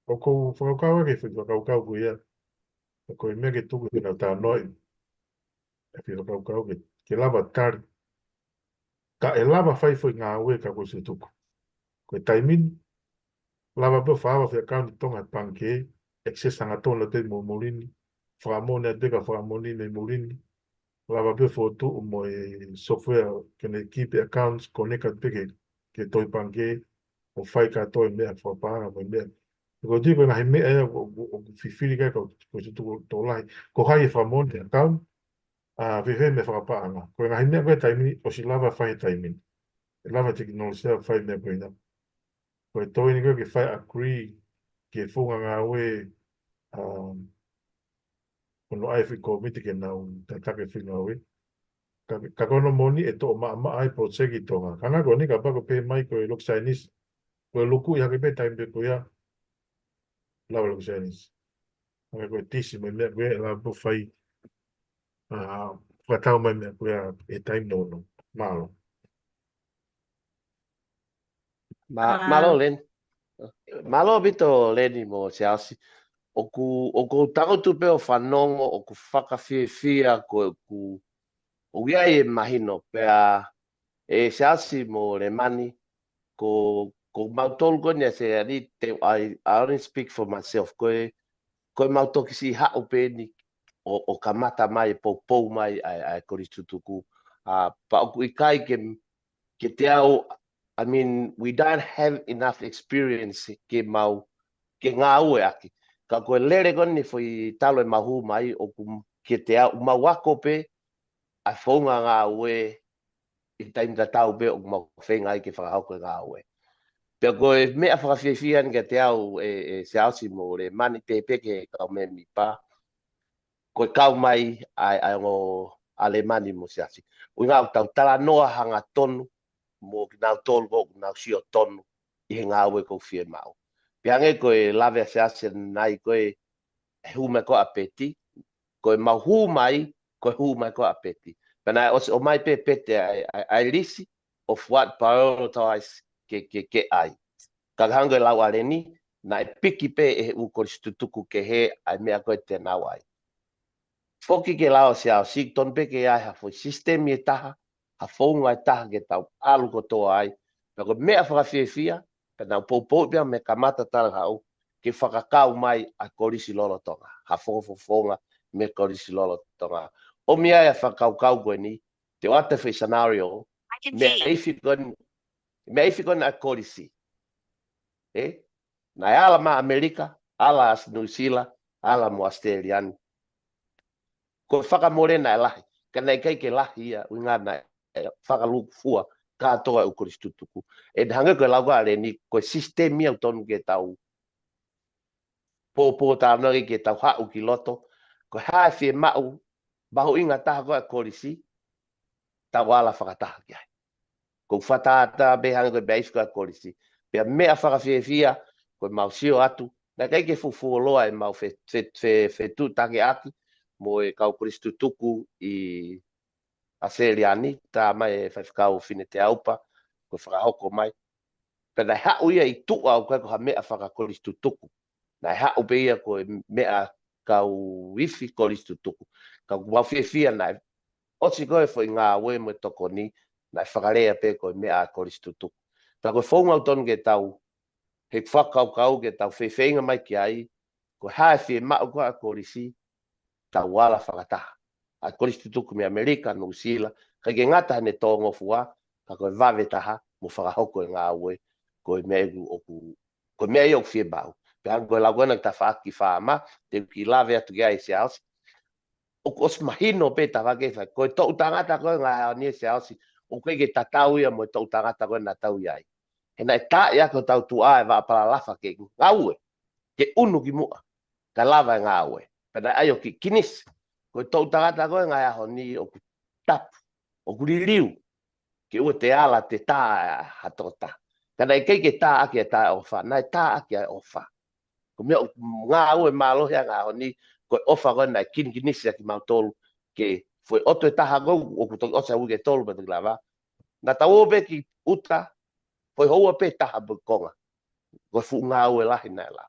o kou whakakau ake whi whakakau koe ia. Ka koe mea ke tuku ki nau tā noi. E whi whakakau ke lava tari. Ka e lava whai whai ngā ue ka koe sutuku. Koe taimin, lava pēo whaawa whi akaunti tonga panke, access anga tōna te mo morini, whaamone a teka whaamoni me morini, lava pēo whotu o mo e software kene keep accounts connected peke ke toi panke, o whai ka toi mea whapanga mo mea. Ko tui koe ngahi mea ea o whiwhiri kai ko sutuku tō lahi. Ko hai e whaamone account, whiwhe me whakapanga. Koe ngahi mea koe taimini, o si lava whai taimini. E lava teknolosia whai mea koe nga. Koe toi ni koe ke whai agree ke whunga ngā ue ono ai whi komiti ke nau tatake whi ngā ue. Ka kono moni e tō maa ai project i tonga. Kanga koe ni ka pako pē mai koe lok Chinese. Koe luku i hake pē taimpe koe ia. Lawa lok Chinese. Kanga koe tisi mai mea koe la po whai whatau mai mea koe e taim nono. Malo. Malo len. Malo bito leni mo se asi. O ku takotu pe o whanongo, o ku whakawhiwhia, o ia e mahino, pea e se asi mo le mani, ko mautolu konia se ani, I only speak for myself, koe mautoki si hao pēni, o kamata mai, pou mai, ai koritutuku, pa o ku ikai ke te au, I mean, we don't have enough experience ke ngā ue aki. Ka koe lere koni whai talo e mahu mai o ke te au mawako pe a whaunga ngā ue i taimita tau pe o mau whenga i ke whakahauko ngā ue. Pea koe mea whakawhiwhian ke te au se ausi mo le mani te peke kau me mi pā. Koe kau mai ai ngō ale mani mo se ausi. Ui ngā tau tala noa hanga tonu mo ki nau tolu ko nau sio tonu i he ngā ue kou whie mau. Pea nge koe lawe se ase nai koe hume ko apeti, koe mau hu mai ko apeti. Pena o mai pe pete ai lisi of what prioritize ke ai. Ka hanga lau areni, na e piki pe e u koristutuku ke he ai mea koe te nau ai. Foki ke lau se au sikton pe ke ai ha foi sistemi e taha, ha whaunga e taha ke tau alu ko toa ai. Pea koe mea whakawhiwhia, na popo pia me kamata tala hau ke whakakau mai a korisi lolo tonga. Ha whofonga me korisi lolo tonga. O mea e whakaukau koe ni, te wata whi scenario, me eifikon a korisi. Na e ala ma Amerika, ala as New Zealand, ala mo Australian. Ko whakamorena e lahi, ka nei kai ke lahi ia, uinga na whakaluku fua, katoa u koristutuku. E hanga koe lauga ale ni koe sistemi au tonu ke tau pōpō tāna ke tau hau ki loto, koe hae whie mau, bahu inga taha koe korisi, tau ala whakataha ki ai. Ko whatata be hanga koe beif koe korisi. Pea mea whakawhiwhia, koe mau sio atu, na kai ke fufuoloa e mau whetū take aki, mo e kau koristutuku i Aseliani, tā mai e whaiwhakau whine te aupa, koe whakahoko mai. Pena hau ia i tua au koe koha mea whakakoristutuku. na ha o be ko mea ka wifi kolistu tuku ka wa fia na o si ko foi nga we mo tokoni na whakarea pe ko mea kolistu tuku ta ko fonga ton ge tau he whakau ge tau whewhenga mai ki ai ko hae whi mao ko a kolisi ta wala whakataha a kolistu tuku me Amerika no Sila ka ge ngata ne tongo fua ka ko vave taha mo whakahoko ngā we ko mea oku ko mea i o whi bau pe ango la gona ta whaaki whaama te ki lave atu gai se ausi o os mahino pe ta wake fa ko to tangata ko nga ni se ausi o ko ge tatau ia mo to tangata ko na tau ia e na ta ia ko tau tu ai va para lafa ke ngaue ke unu ki mua ka lava ngaue pe na ayo ki kinis ko to tangata ko nga ho ni o tap o kuliliu ke o te ala te ta hatota kana ke ta ake ta ofa na ta ake ofa ko me nga o malo ya nga oni ko ofa ko na kinisia ki mautol ke foi oto taha go o ko o sa uge tol ba glava na tawo be ki uta foi ho pe taha bu konga ko fu nga o la hina la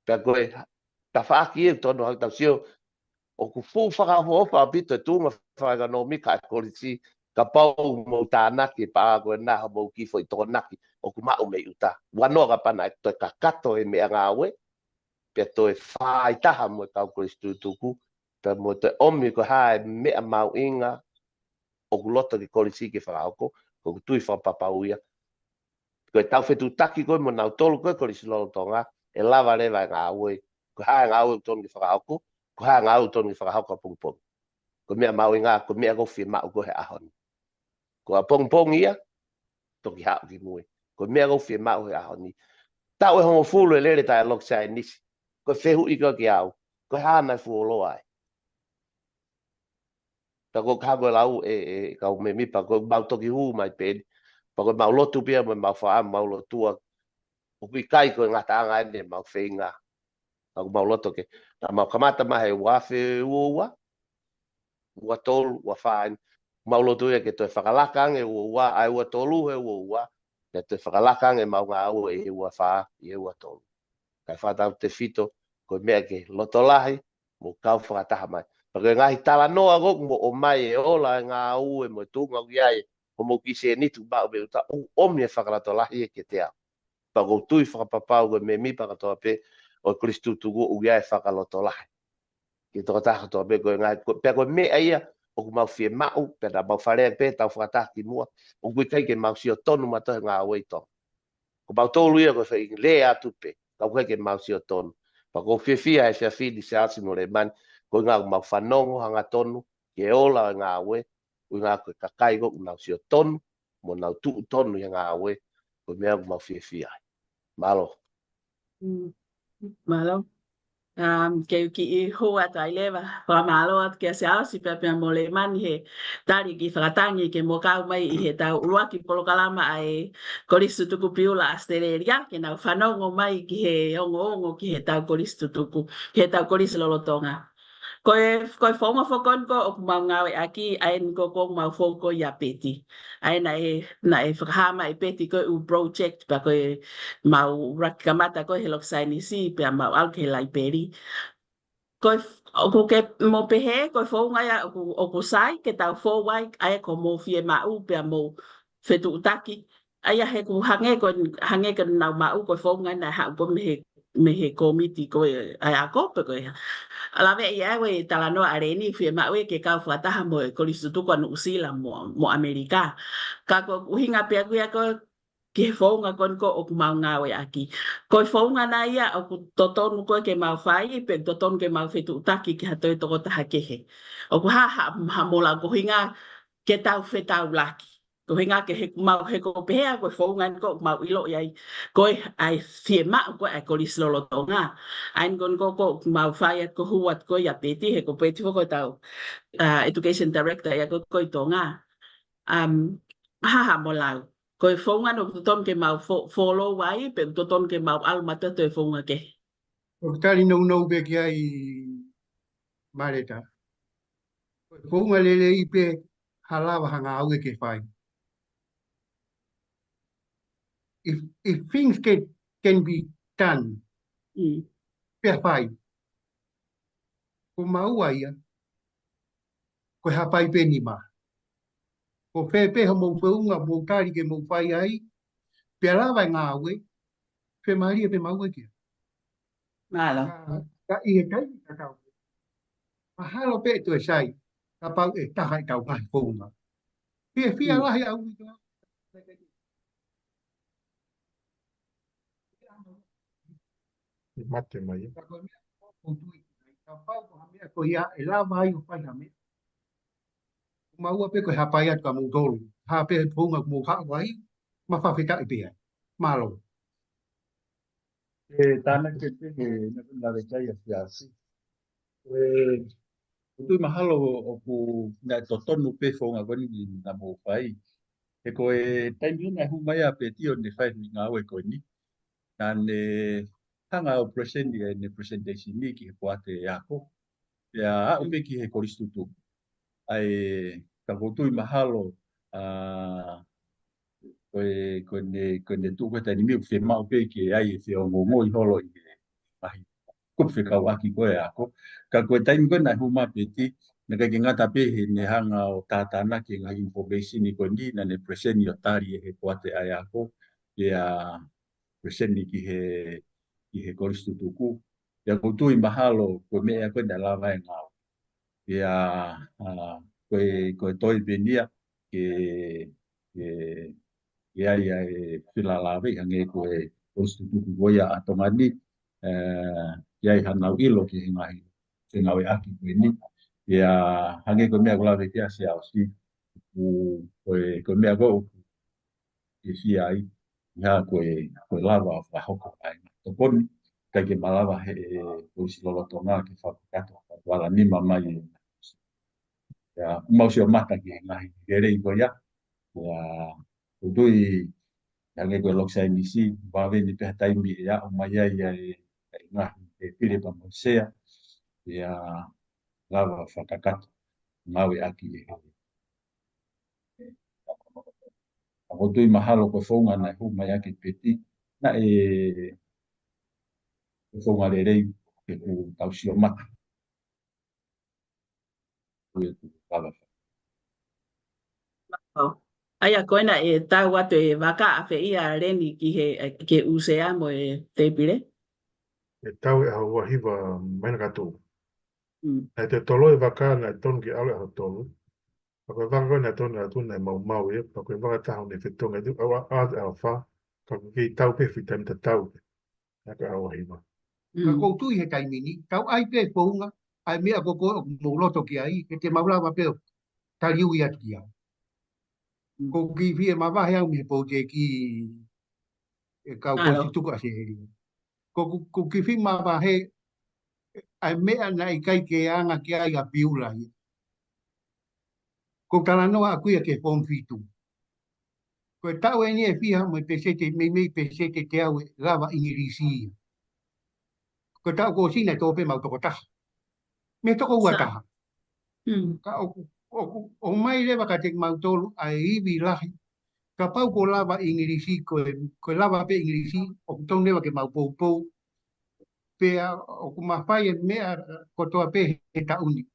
pe ko ta fa ki to no ta sio o ku fu fa ho fa bito tu ma fa ga no mi ka ko si ka pau mo ta na ki pa ko na mo ki foi to na ki o ku ma o me uta wa no ga pa na to ka kato e me nga we pe to e fai taha mo tau Kristu tuku ta mo te omi ko hae me a mau inga o kulota ki kolisi ki whakaoko ko tui whapapauia ko e tau whetu taki koe mo nau tolu koe kolisi lolo tonga e lava rewa ngā ue ko hae ngā ue tonu ki whakaoko ko hae ngā ue tonu ki whakaoko a pongpong ko mea mau inga ko mea gofi mau ko he ahoni ko a pongpong ia toki hao ki mui ko mea gofi mau he ahoni tau e hongo fulu e lere tai lok sai nisi ko fehu i ko ki au ko hana fu lo ai ta ko ka go lau e ka me mi pa ko mau toki hu mai pe pa ko mau lotu pia mo mau fa mau lotu o ki kai ko ngata anga ne mau feinga ka mau lotu ke ta mau kamata mai wa fe wa tol wa fa mau lotu e ke to whakalakang e wa ai wa tolu he wa ke to whakalakang e mau ngā e wa fa e wa tolu kai fa ta te fito ko mea ke lotolahi mo kau whakataha mai. Pake ngahi tala noa gok mo o mai e ola ngā ue mo tunga uiai o mo kise e nitu bau me uta omni e whakaratolahi e ke te au. Pako tui whakapapau ko me mi pakatoa pe o Kristu tugu uiai whakalotolahi. Ki toka taha toa pe ko ngahi pe ko mea ia o ku mau fie mau pe na mau wharea pe tau whakataha ki mua o kui kai ke mau sio tonu matohe ngā ue tonga. Ko mau tolu ia ko whai le atu pe kau kai ke mau sio tonu. Pa ko fia e fia fidi se asi mo le man ko ngā mau whanongo hanga tonu ke ola ngā we ko ngā koe kakai ko ngā sio tonu mo ngā tuu tonu i ngā we ko mea mau fia malo Malo. Ke ki I hoa tai lewa wha malo at ke se au si pepe mo le mani he tari ki whakatangi ke mo kau mai I he tau urua ki polokalama ai koristu tuku piula astereria ke nau whanongo mai ki he ongo ki he tau koristu tuku ki he tau koristu lolotonga. Koe whaunga whakon ko o mau ngawe aki aen ko mau whoko I a peti. Aen na e whakahama I peti ko u project pa koe mau rakamata ko he loksaini si pe mau au ke lai peri. Koe o ke mo pehe koe whaunga ia o ko sai ke tau whowai ae ko mo fie mau pe mo whetu utaki. Aia he ku hange ko nau mau koe whaunga na hau ko me he komiti koe ai a kope koe. Ala ve ia we tala no areni fie ma we ke ka whataha mo e kolisu tuku anu usila mo Amerika. Ka ko uhinga pia kuia ko ke whaunga kon ko o kumau ngā we aki. Ko whaunga na ia o ku totonu ko ke mau whai pe totonu ke mau whetu utaki ke hatoi toko taha kehe. O ku ha mola ko hinga ke tau whetau laki. Ko hinga ke he mau he ko pehea ko whaunga ko mau ilo iai. Ko ai fie ma ko ai kolisu lolo tonga. Ain kon ko mau whai ko huat ko ia peti he ko peti ko tau education director ia ko i tonga. Ha molau. Ko e whaunga no tuton ke mau follow wai pe tuton ke mau almata to e whaunga ke. O tari nou be ki ai mareta. Whaunga lele I pe halawa hanga au ke whai. If things can be done Pea pai. Ko mau ai ia. Ko hapai pe ni ma. Ko pe ho mo unga mo kari ke mo pai ai. Pea lawa ngā aue. Pe maria pe mau ai kia. Malo. Ka ia kai ka kau. Mahalo pe tu sai. Ka pau e taha i kau pai punga. Pia lahi au i ka. Mate mai. Ka koe mea o tui. Ka pau ko hamea ko ia e la mai o pai hamea. Maua pe ko hapai atu ka mutolu. Ha pe punga mo ha wai. Ma whawhita i pia. Malo. Tāna ke te na rekai a fiasi. Tui mahalo o ku nga totonu pe whonga wani ni na mo whai. E koe taimi na humai a pe tio ne whai ni ngā oe koe ni. Nā ne hanga o presenti e ne presentation ni ki he poate e ako. Ia a upe ki he koristutu. Ai ka kotui mahalo koe ne tuku tani miu whi mau pe ki ai e whi o ngongo i holo i mahi. Kupi kau aki koe ako. Ka koe taimi koe nai huma pe ti. Na kai ngata pe he ne hanga o tātana ki ngā information i koe ni na ne presenti o tari e he poate ai ako. Ia presenti ki he koristu tuku. Ia kutui mahalo koe mea koe na lawa e ngau. Ia koe toi benia ia e whilalawe hange koe koristu tuku goia atongani. Ia i hanau ilo ki he ngahi. Se ngawe aki koe ni. Ia hange koe mea kulawe kia se au si. Koe mea koe e si ai. Ia koe lava o whahoko ai. Tokoni, kai ke malawa he koe si lolotonga ki whapakato. Wala nima mai e. Ia umausi o mata ki he ngahi. Gerei koe ia. Ia utui hange koe loksa emisi. Wawe ni peha taimi ia o mai ai e ngahi. E pire pa moisea. Ia lava whakakato. Ngawe aki e he. Ako tui mahalo ko whaunga nai hu mai ake peti. Na whaunga re rei ke ku tausi o mata. Aia koina e tau atu e waka a whi ia reni ki he ke usea mo e teipire. E tau e hau wahiwa maina kato. E te tolo e waka na e tonu ki aule hau tolu. Pa koe waka koe na tonu na tunu e mau e. Pa koe waka tahu ne whitonga e tu awa aad e awha. Pa koe ki tau pe whitam ta tau. E koe hau wahiwa. Ka koutu i he taimini. Kau ai pe pounga. Ai mea koko o mouloto ki ai. E te maulawa pe o tariu i atu ki au. Ko ki fie mawahe au me po te ki e kau kosi tuku ase heri. Ko ki fie mawahe ai mea na i kai ke anga ki ai a piula i. Ko tala noa a kuia ke pom fitu. Ko e tau e ni e fia mo pesete mei pesete te au e lava ingirisi. Ko tau ko sina tope mau toko taha. Me toko ua taha. Ka o mai lewa ka te mau tolu a iwi lahi. Ka pau ko lava ingirisi ko lava pe ingirisi o tong lewa ke mau pou. Pea o ku mawhai e mea kotoa pe he tauni.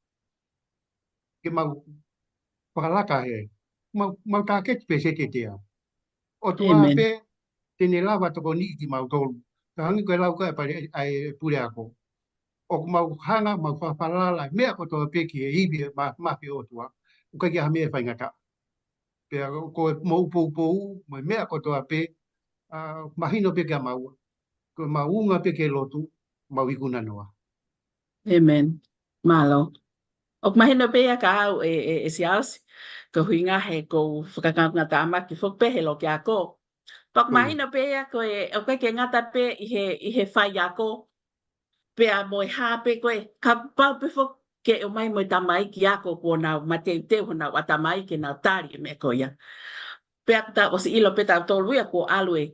Ke mau whakalaka he. Mau tāketi pe sete te au. O tua pe tene lava toko ni ki mau tolu. Ka hangi koe lau koe ai pure ako. O ku mau hanga, mau whawhalala, mea kotoa pe ki e iwi mahi o tua. Uka ki ha mea whaingata. Pea koe mou pou, mea kotoa pe, mahino pe kia maua. Koe maunga pe ke lotu, mau ikuna noa. Amen. Malo. O mahino pe ka au e si ausi. Ko huinga he ko whakakanga tāma ki whukpehe lo ki ako. Pak mahino pe ko o koe ke ngata pe i he whai ako. Pe a moi hape koe. Ka pau pe whuk ke o mai moi tamai ki ako ko na matei te hona wa tamai ke na tari me ko ia. Pe a ta o si ilo pe ta tolu ia ko alue.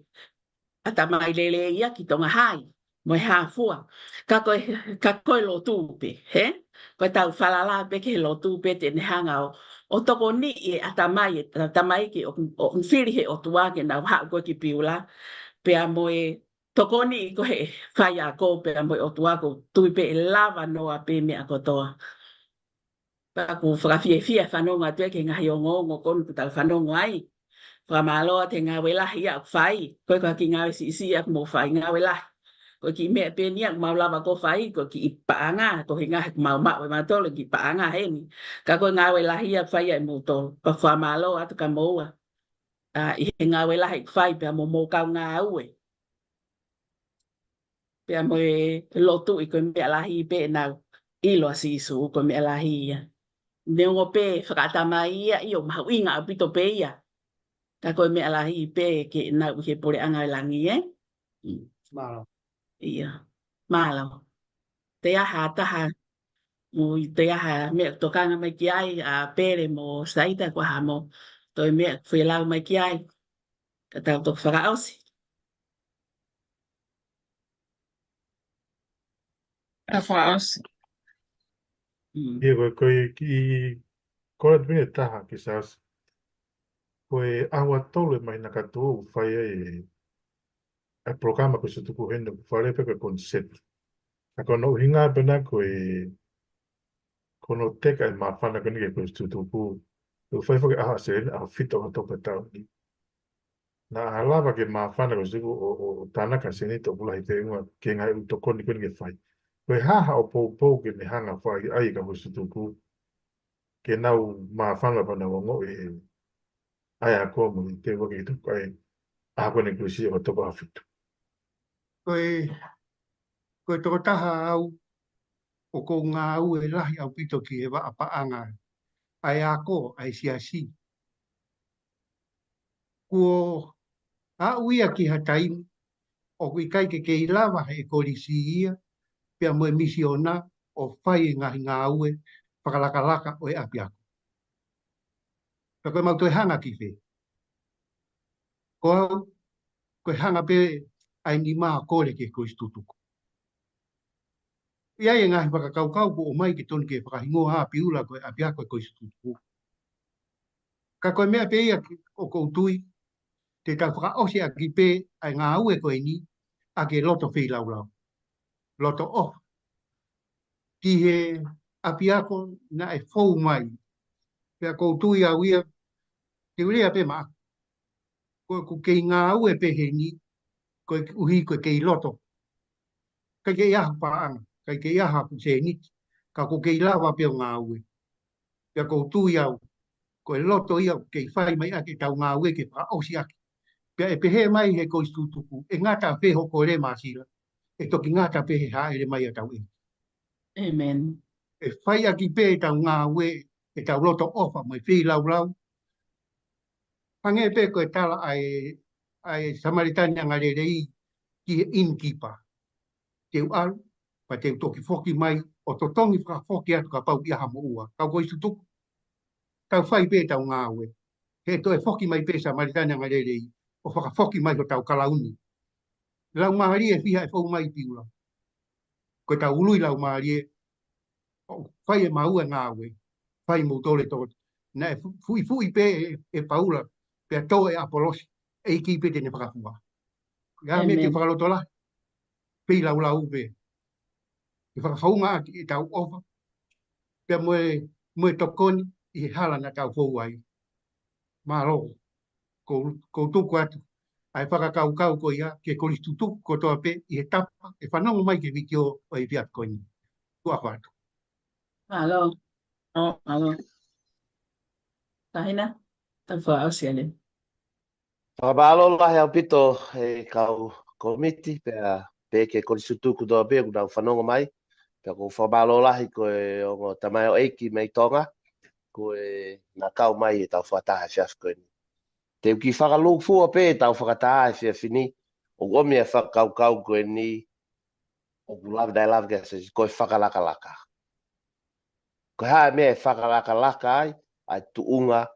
A tamai lele ia ki tonga hai. Moi hafua. Ka koe lo tūpe. He? Koe tau whalala pe ke lo tūpe te ne hanga o toko ni e atamai ki o whiri he o tuake na hau koe ki piula. Pe a moe toko ni ko he whai a ko pe a moi o tua ko tui pe e lava noa pe me a kotoa. Pa ku whakawhia whanonga tue ke ngahi o ngongo konu ku tau whanonga ai. Whamaloa te ngā welahi a whai. Koe ka ki ngā isi ak mo whai ngā welahi. Ko ki mea pe ni ak mau lava ko whai ko ki i paanga. Ko he ngahi mau mau e matolo ki paanga he ni. Ka koe ngā welahi a whai ai mo tolo. Pa whamaloa atu ka moua. I he ngā welahi whai pe a mo mō kau ngā ue. Pea mo e lotu I koe mea lahi pe nau ilo a sisu koe mea lahi ia. Neongo pe whakatama ia I o mahu inga o pito pe ia. Ka koe mea lahi pe ke nau ke pore anga langi Mālo. Ia. Mālo. Te aha taha mo te aha mea tokanga mai ki ai a pere mo saita kwa ha mo toi mea whelau mai ki ai. Ka tau tok whakaosi. Whaos. Ia koe ki kora tmine taha ki saus. Koe awa tolu mai na katoa whai e programa ko se tuku henda ku whare pe koe concept. A kono hinga pena koe kono teka e mawhana kani ke koe se tuku. Koe whai whake aha se a fito a topa tau ni. Na alava ke mawhana ko se tuku o tanaka se ni toku lahi te ingoa ke ngai utokoni kani ke whai. Koe haha o pou ke me hanga whai ai ka koe se tuku. Ke nau mawhana pana wango ai a koa mo te wake ki tuku ai a koe ne koe si o topa a fito. Koe toko taha au o ko ngā au e lahi au pito ki e wa paanga. Ai a ko, ai siasi. Kuo a uia ki ha taimu, o kui kai ke i lawa he korisi ia, pia moe misiona o whai ngahi ngā au e, whakalakalaka o e apiako. Ka koe mau toi hanga ki whe. Ko au, koe hanga pe ai ni maa kore ke koe stutuku. Ia e ngahi whakakaukau ko o mai ke tonu ke whakahingo haa piula koe apiako e koe stutuku. Ka koe mea pe ia o koutui, te tau whakaosi a ki pe ai ngā au e koe ni, a ke loto whi laulau. Loto off. Ki he apiako na e fou mai. Pea koutui au ia, te urea pe maa. Koe ku kei ngā au e pe he ni, koe uhi koe kei loto. Kai kei aha paanga, kai kei aha ku se niti. Ka ku kei lawa pe o ngā au e. Pea koutui au, koe loto ia kei whai mai ake tau ngā au e ke whakaosi ake. Pea e pehe mai he koe stutuku, e ngata peho ko re masira, e toki ngata pehe haere mai a tau e. Amen. E whai aki pe tau ngā ue, e tau loto ofa mai whi lau lau. Pange pe koe tala ai Samaritania ngare rei ki he innkeeper. Teu alu, pa teu toki foki mai, o to tongi whaka foki atu ka pau iaha mo ua. Kau koe stutuku, tau whai pe tau ngā ue. He to e foki mai pe Samaritania ngare rei, o whaka foki mai ko tau kalauni. Lau mahari e whiha e whau mai piula. Koe tau ului lau mahari e, whai e maua ngā ue, whai mo tole tō. Na e fui pe e paula, pe tō e apolosi, e iki pe tene whakafua. Ia me te whakaloto la, pe lau lau pe. E whakafaunga ati e tau ofa, pe moe tokoni, i he hala na tau fōu ai. Mā roko, ko tuku atu. Ai whakakaukau ko ia, ke koristu tuku ko toa pe, i he tapa, e whanongo mai ke wiki o e piat koini. Tua whatu. Malo. Oh, malo. Tahina, tau whaosi ane. Whakamalo lahi au pito e kau komiti pe ke korisutuku toa pe kuna whanonga mai. Pea ko whamalo lahi koe o ngō tamai o eiki mei tonga. Koe na kau mai e tau whataha fiaf koe ni. Te uki whakaluk fua pe e tau whakataha e fiaf ni. O omi e whakaukau koe ni. O kulavi dai lavi kia se koe whakalaka. Koe hae mea e whakalaka ai. Ai tuunga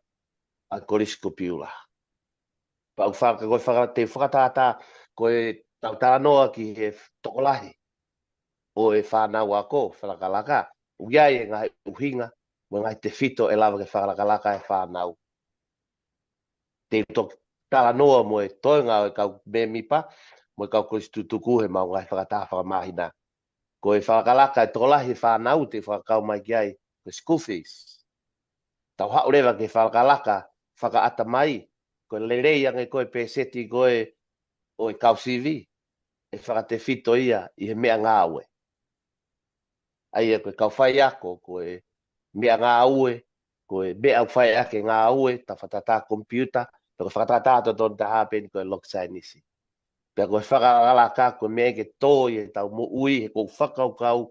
ai korisiko piula. Pau whaka koe te whakatata koe tautara noa ki he tokolahi. O e whanau ako, whalakalaka. Uiai e ngai uhinga, mo ngai te fito e lava ke whalakalaka e whanau. Te tala noa mo e toenga o e kau me mipa, mo ka ko tutuku he mau ngai whakata whakamahina. Ko e whakalaka e tolahi whanau te whakakau mai ki ai, ko school fees. Tau hau rewa ke whakalaka, whakaata mai, ko lerei ange koe peseti koe o e kau CV, e whakate fito ia i he mea ngāwe. Ai e koe kau whai ako, ko e mea ngāwe, ko e mea au whai ake ngāwe, ta whatata kompiuta, ko whakatata to ton ta hapen ko e lok sainisi. Pea koe whakalaka ko mea ke tō i e tau mo ui, he kou whakau kau,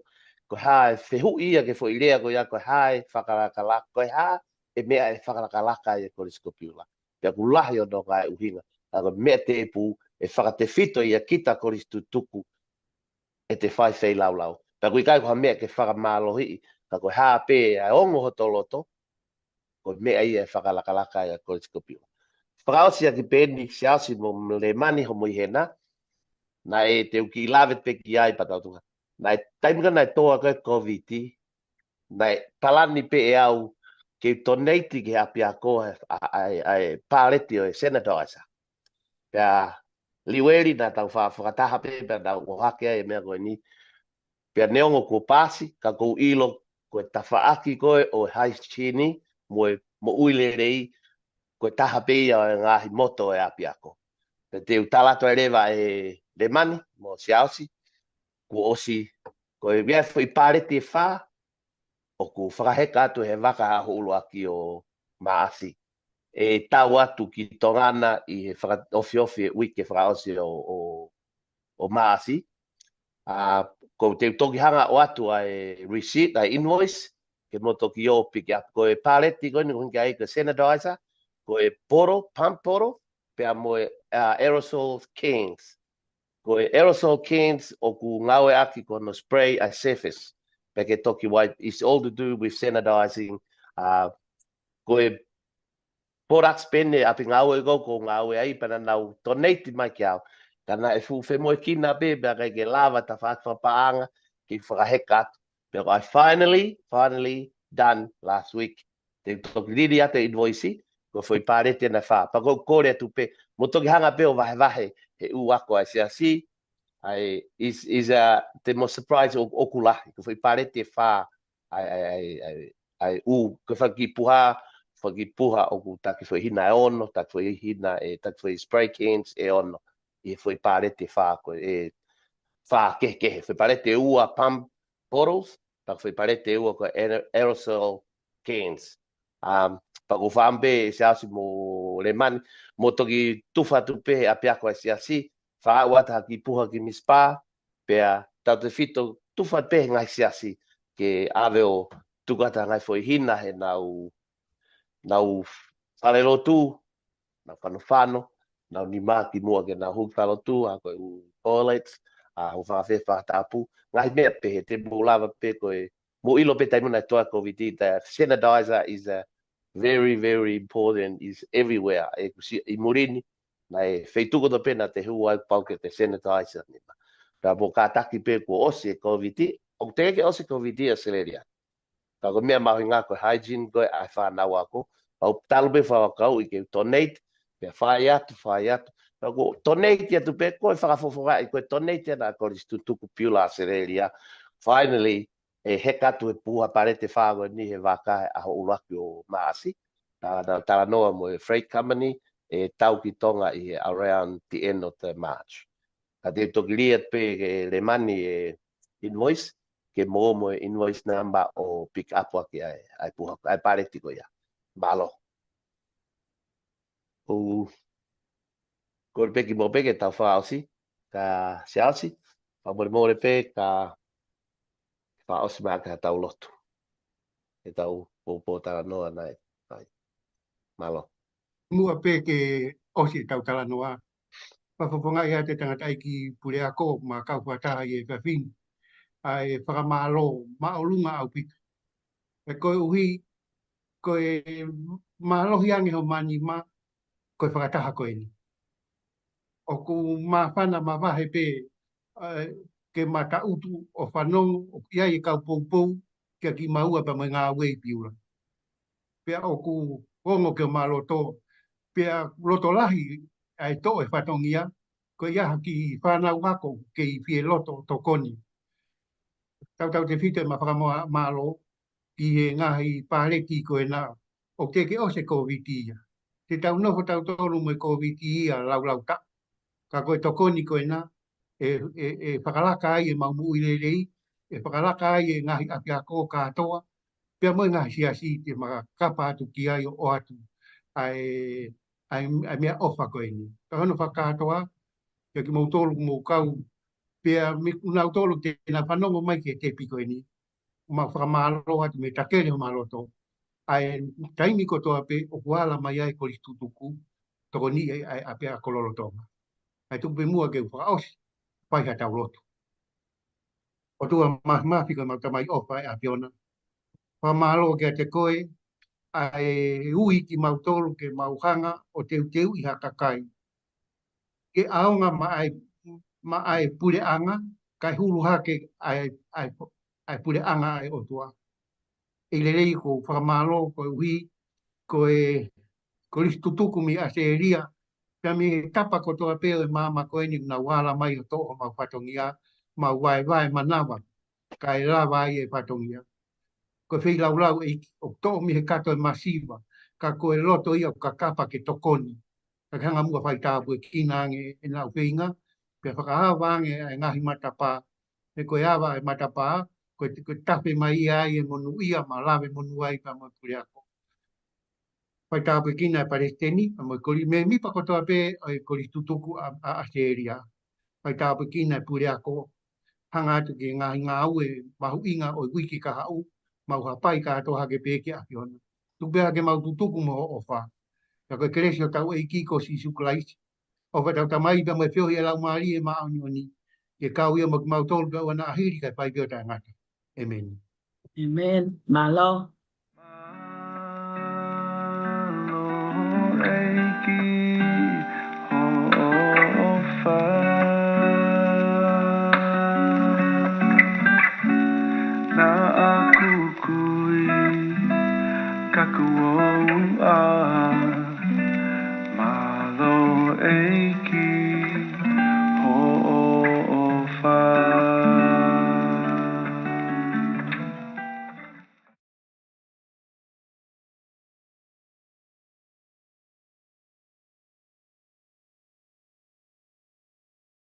ko hae whehu ia ke fo irea ko ia ko hae whakalakalaka, ko hae e mea e whakalakalaka i e koriskopiula. Pea ku lahi o no kai uhinga, ko mea te epu e whakate fito i a kita koristutuku e te whai whei laulau. Pea kui kai ko mea ke whakamalohi, ko hae pe e ongo hotoloto, ko mea i e whakalakalaka i a koriskopiula. Whakaosia ki pēni siasi mo le mani ho mo ihena, na e te uki lavet pe ki ai patautunga. Na e taimika na e toa koe COVID, na e palani pe e au ke toneiti ki api a koe ai pāreti o e senatoisa. Pea liweri na tau whakataha pe, pea na uhakea e mea koe ni. Pea neongo ko pasi, ka kou ilo koe tawhaaki koe o hai chini, mo uile rei, koe taha pe ia o ngahi moto e api ako. Pea te utalato e rewa e le mani, mo siausi, ku osi, koe mea fwoi pāreti e wha, o ku whakaheka atu he waka ha hulu aki o maasi. E tau atu ki tongana i he whakaofi e wiki e whakaosi o maasi. Ko te utoki hanga o atu ai receipt, ai invoice, ke moto ki o piki up. Ko e pāreti koe ni kungi ai ka sanitizer, ko e poro, pump poro, pea mo e aerosol cans. Ko e aerosol cans o ku ngawe aki ko no spray a surface. Peke toki white, it's all to do with sanitizing. Ko e products pene api ngawe go ko ngawe ai pana nau donate mai ki au. Kana e fu fe mo kina be ba ke lava ta fa paanga ki whakaheka. Pero I finally done last week. Te toki riri ate invoice ko foi parete na fa. Pa ko kore tu pe mo toki hanga pe o vahe he u ako ai si is the most surprise o okulahi ko foi parete fa ai u ko whaki puha o ku taki foi hina e ono, taki foi hina taki foi spray cans e ono i foi parete fa ko e fa ke foi parete ua pump bottles, taki foi parete ua ko aerosol cans. Pa ko whambe se asi mo le mani mo toki tufa tupe a pia ko si fa wata ki puha ki mispa pea tau te fito tufa pe ngai siasi ke ave o tukata ngai foi hina he nau whalelo tu nau whanofano nau ni maki mua ke nau huk whalo tu a koe u toilets u whawhe whatapu ngai mea pe he te mūlawa pe koe mo ilo pe taimuna toa COVID the sanitizer is a very important, is everywhere e kusi i murini na e feituko to pena te hu ai pau ke te sanitizer ni ta bo ka taki pe ko osi COVID o te ke osi COVID a seleria ka ko mea mahi ngā ko hygiene ko ai whanau ako au talu pe whakau i ke donate pe whai atu ka ko donate atu pe ko e whakafofoka i ko donate na ko ristu tuku piula seleria finally e heka tu e puha parete whago ni he waka a ho uraki o maasi tala noa mo e freight company e tau ki tonga i around the end of the March. Ka te toki liat pe le mani e invoice ke mo invoice number o pick up waki ai puha ai parete ko ia malo. O ko peki mo peke tau whaosi ka siausi pa mo le pe ka whaosi maa ka tau lotu. E tau po tala noa nai. Malo. Mua pe ke osi tau tala noa. Papaponga ia te tangata ki pure ako ma kau whataha i e whawhin. Ai whakamalo maolunga au pita. E koe uhi, koe malohi ange ho mani ma, koe whakataha koe ni. O ku ma whana ma wahe pe ke mata utu o whanong, o ia i kau poupou, kia ki maua pa mai ngā wei piura. Pea o ku hongo ke ma loto, pea loto lahi ai to e whatongia, ko ia ki whanau mako ke i pie loto to koni. Tau te white ma whakamoa malo ki he ngahi pāreki koe nā o te ke o se COVID ia. Te tau nofo tau tonu mo COVID ia lau ta. Ka koe to koni koe nā e whakalaka ai e maumu i rei, e whakalaka ai e ngahi api a kō katoa, pia mo ngahi siasi te maka kapa atu ki ai o atu ai mea ofa koe ni. Ka hono whakatoa, kia ki mau tolu mo kau, pia unau tolu te nā whanongo mai ke te piko ni. Ma whakamalo atu me takere o maloto. Ai taimi ko toa pe o kuala mai ai ko tutuku, toko ni ai api a kololo tonga. Ai tuku pe mua ke whakaosi, pai hata ulotu. O tua mafika ma tamai ofa e apiona. Whamalo ke te koe, ai ui ki mautoro ke mauhanga o teu i hakakai. Ke aonga ma ai pure anga, kai hulu hake ai pure anga ai o tua. E lelei ko whamalo ko ui, ko listutuku mi a se ria, pia mi tapa ko toa peo e mama koe ni na wala mai o toho ma whatongia, ma vai manawa, kai rawa ai e whatongia. Ko whi lau e o toho mi he kato e masiva, ka koe loto ia o ka kapa ke tokoni. Ka hanga mua whai tāpu e kinange e nau whinga, pia whakahawange e ngahi matapa, e koe awa e matapa, koe tape mai ai e monu ia, ma lawe monu ai pa mo kuri ako. Whai tāpu e kina e Palestini, pa mo kuri me mi pakotoa pe e kuri tutuku a Aseria. Whai tāpu e kina e puri ako, hanga atu ki ngahi ngā au e mahu inga o wiki ka hau, mau hapai ka ato hake peke a kiona. Tupea ke mau tutuku mo o wha. Ka koe keresi o tau e kiko si sukulaisi. O wha tau tamai pa mai whiohi e lau maari e maa ni oni. Ke kau ia mau tolu ka wana ahiri kai pai pio tai ngata. Amen. Amen. Malo. Na aku kui kaku o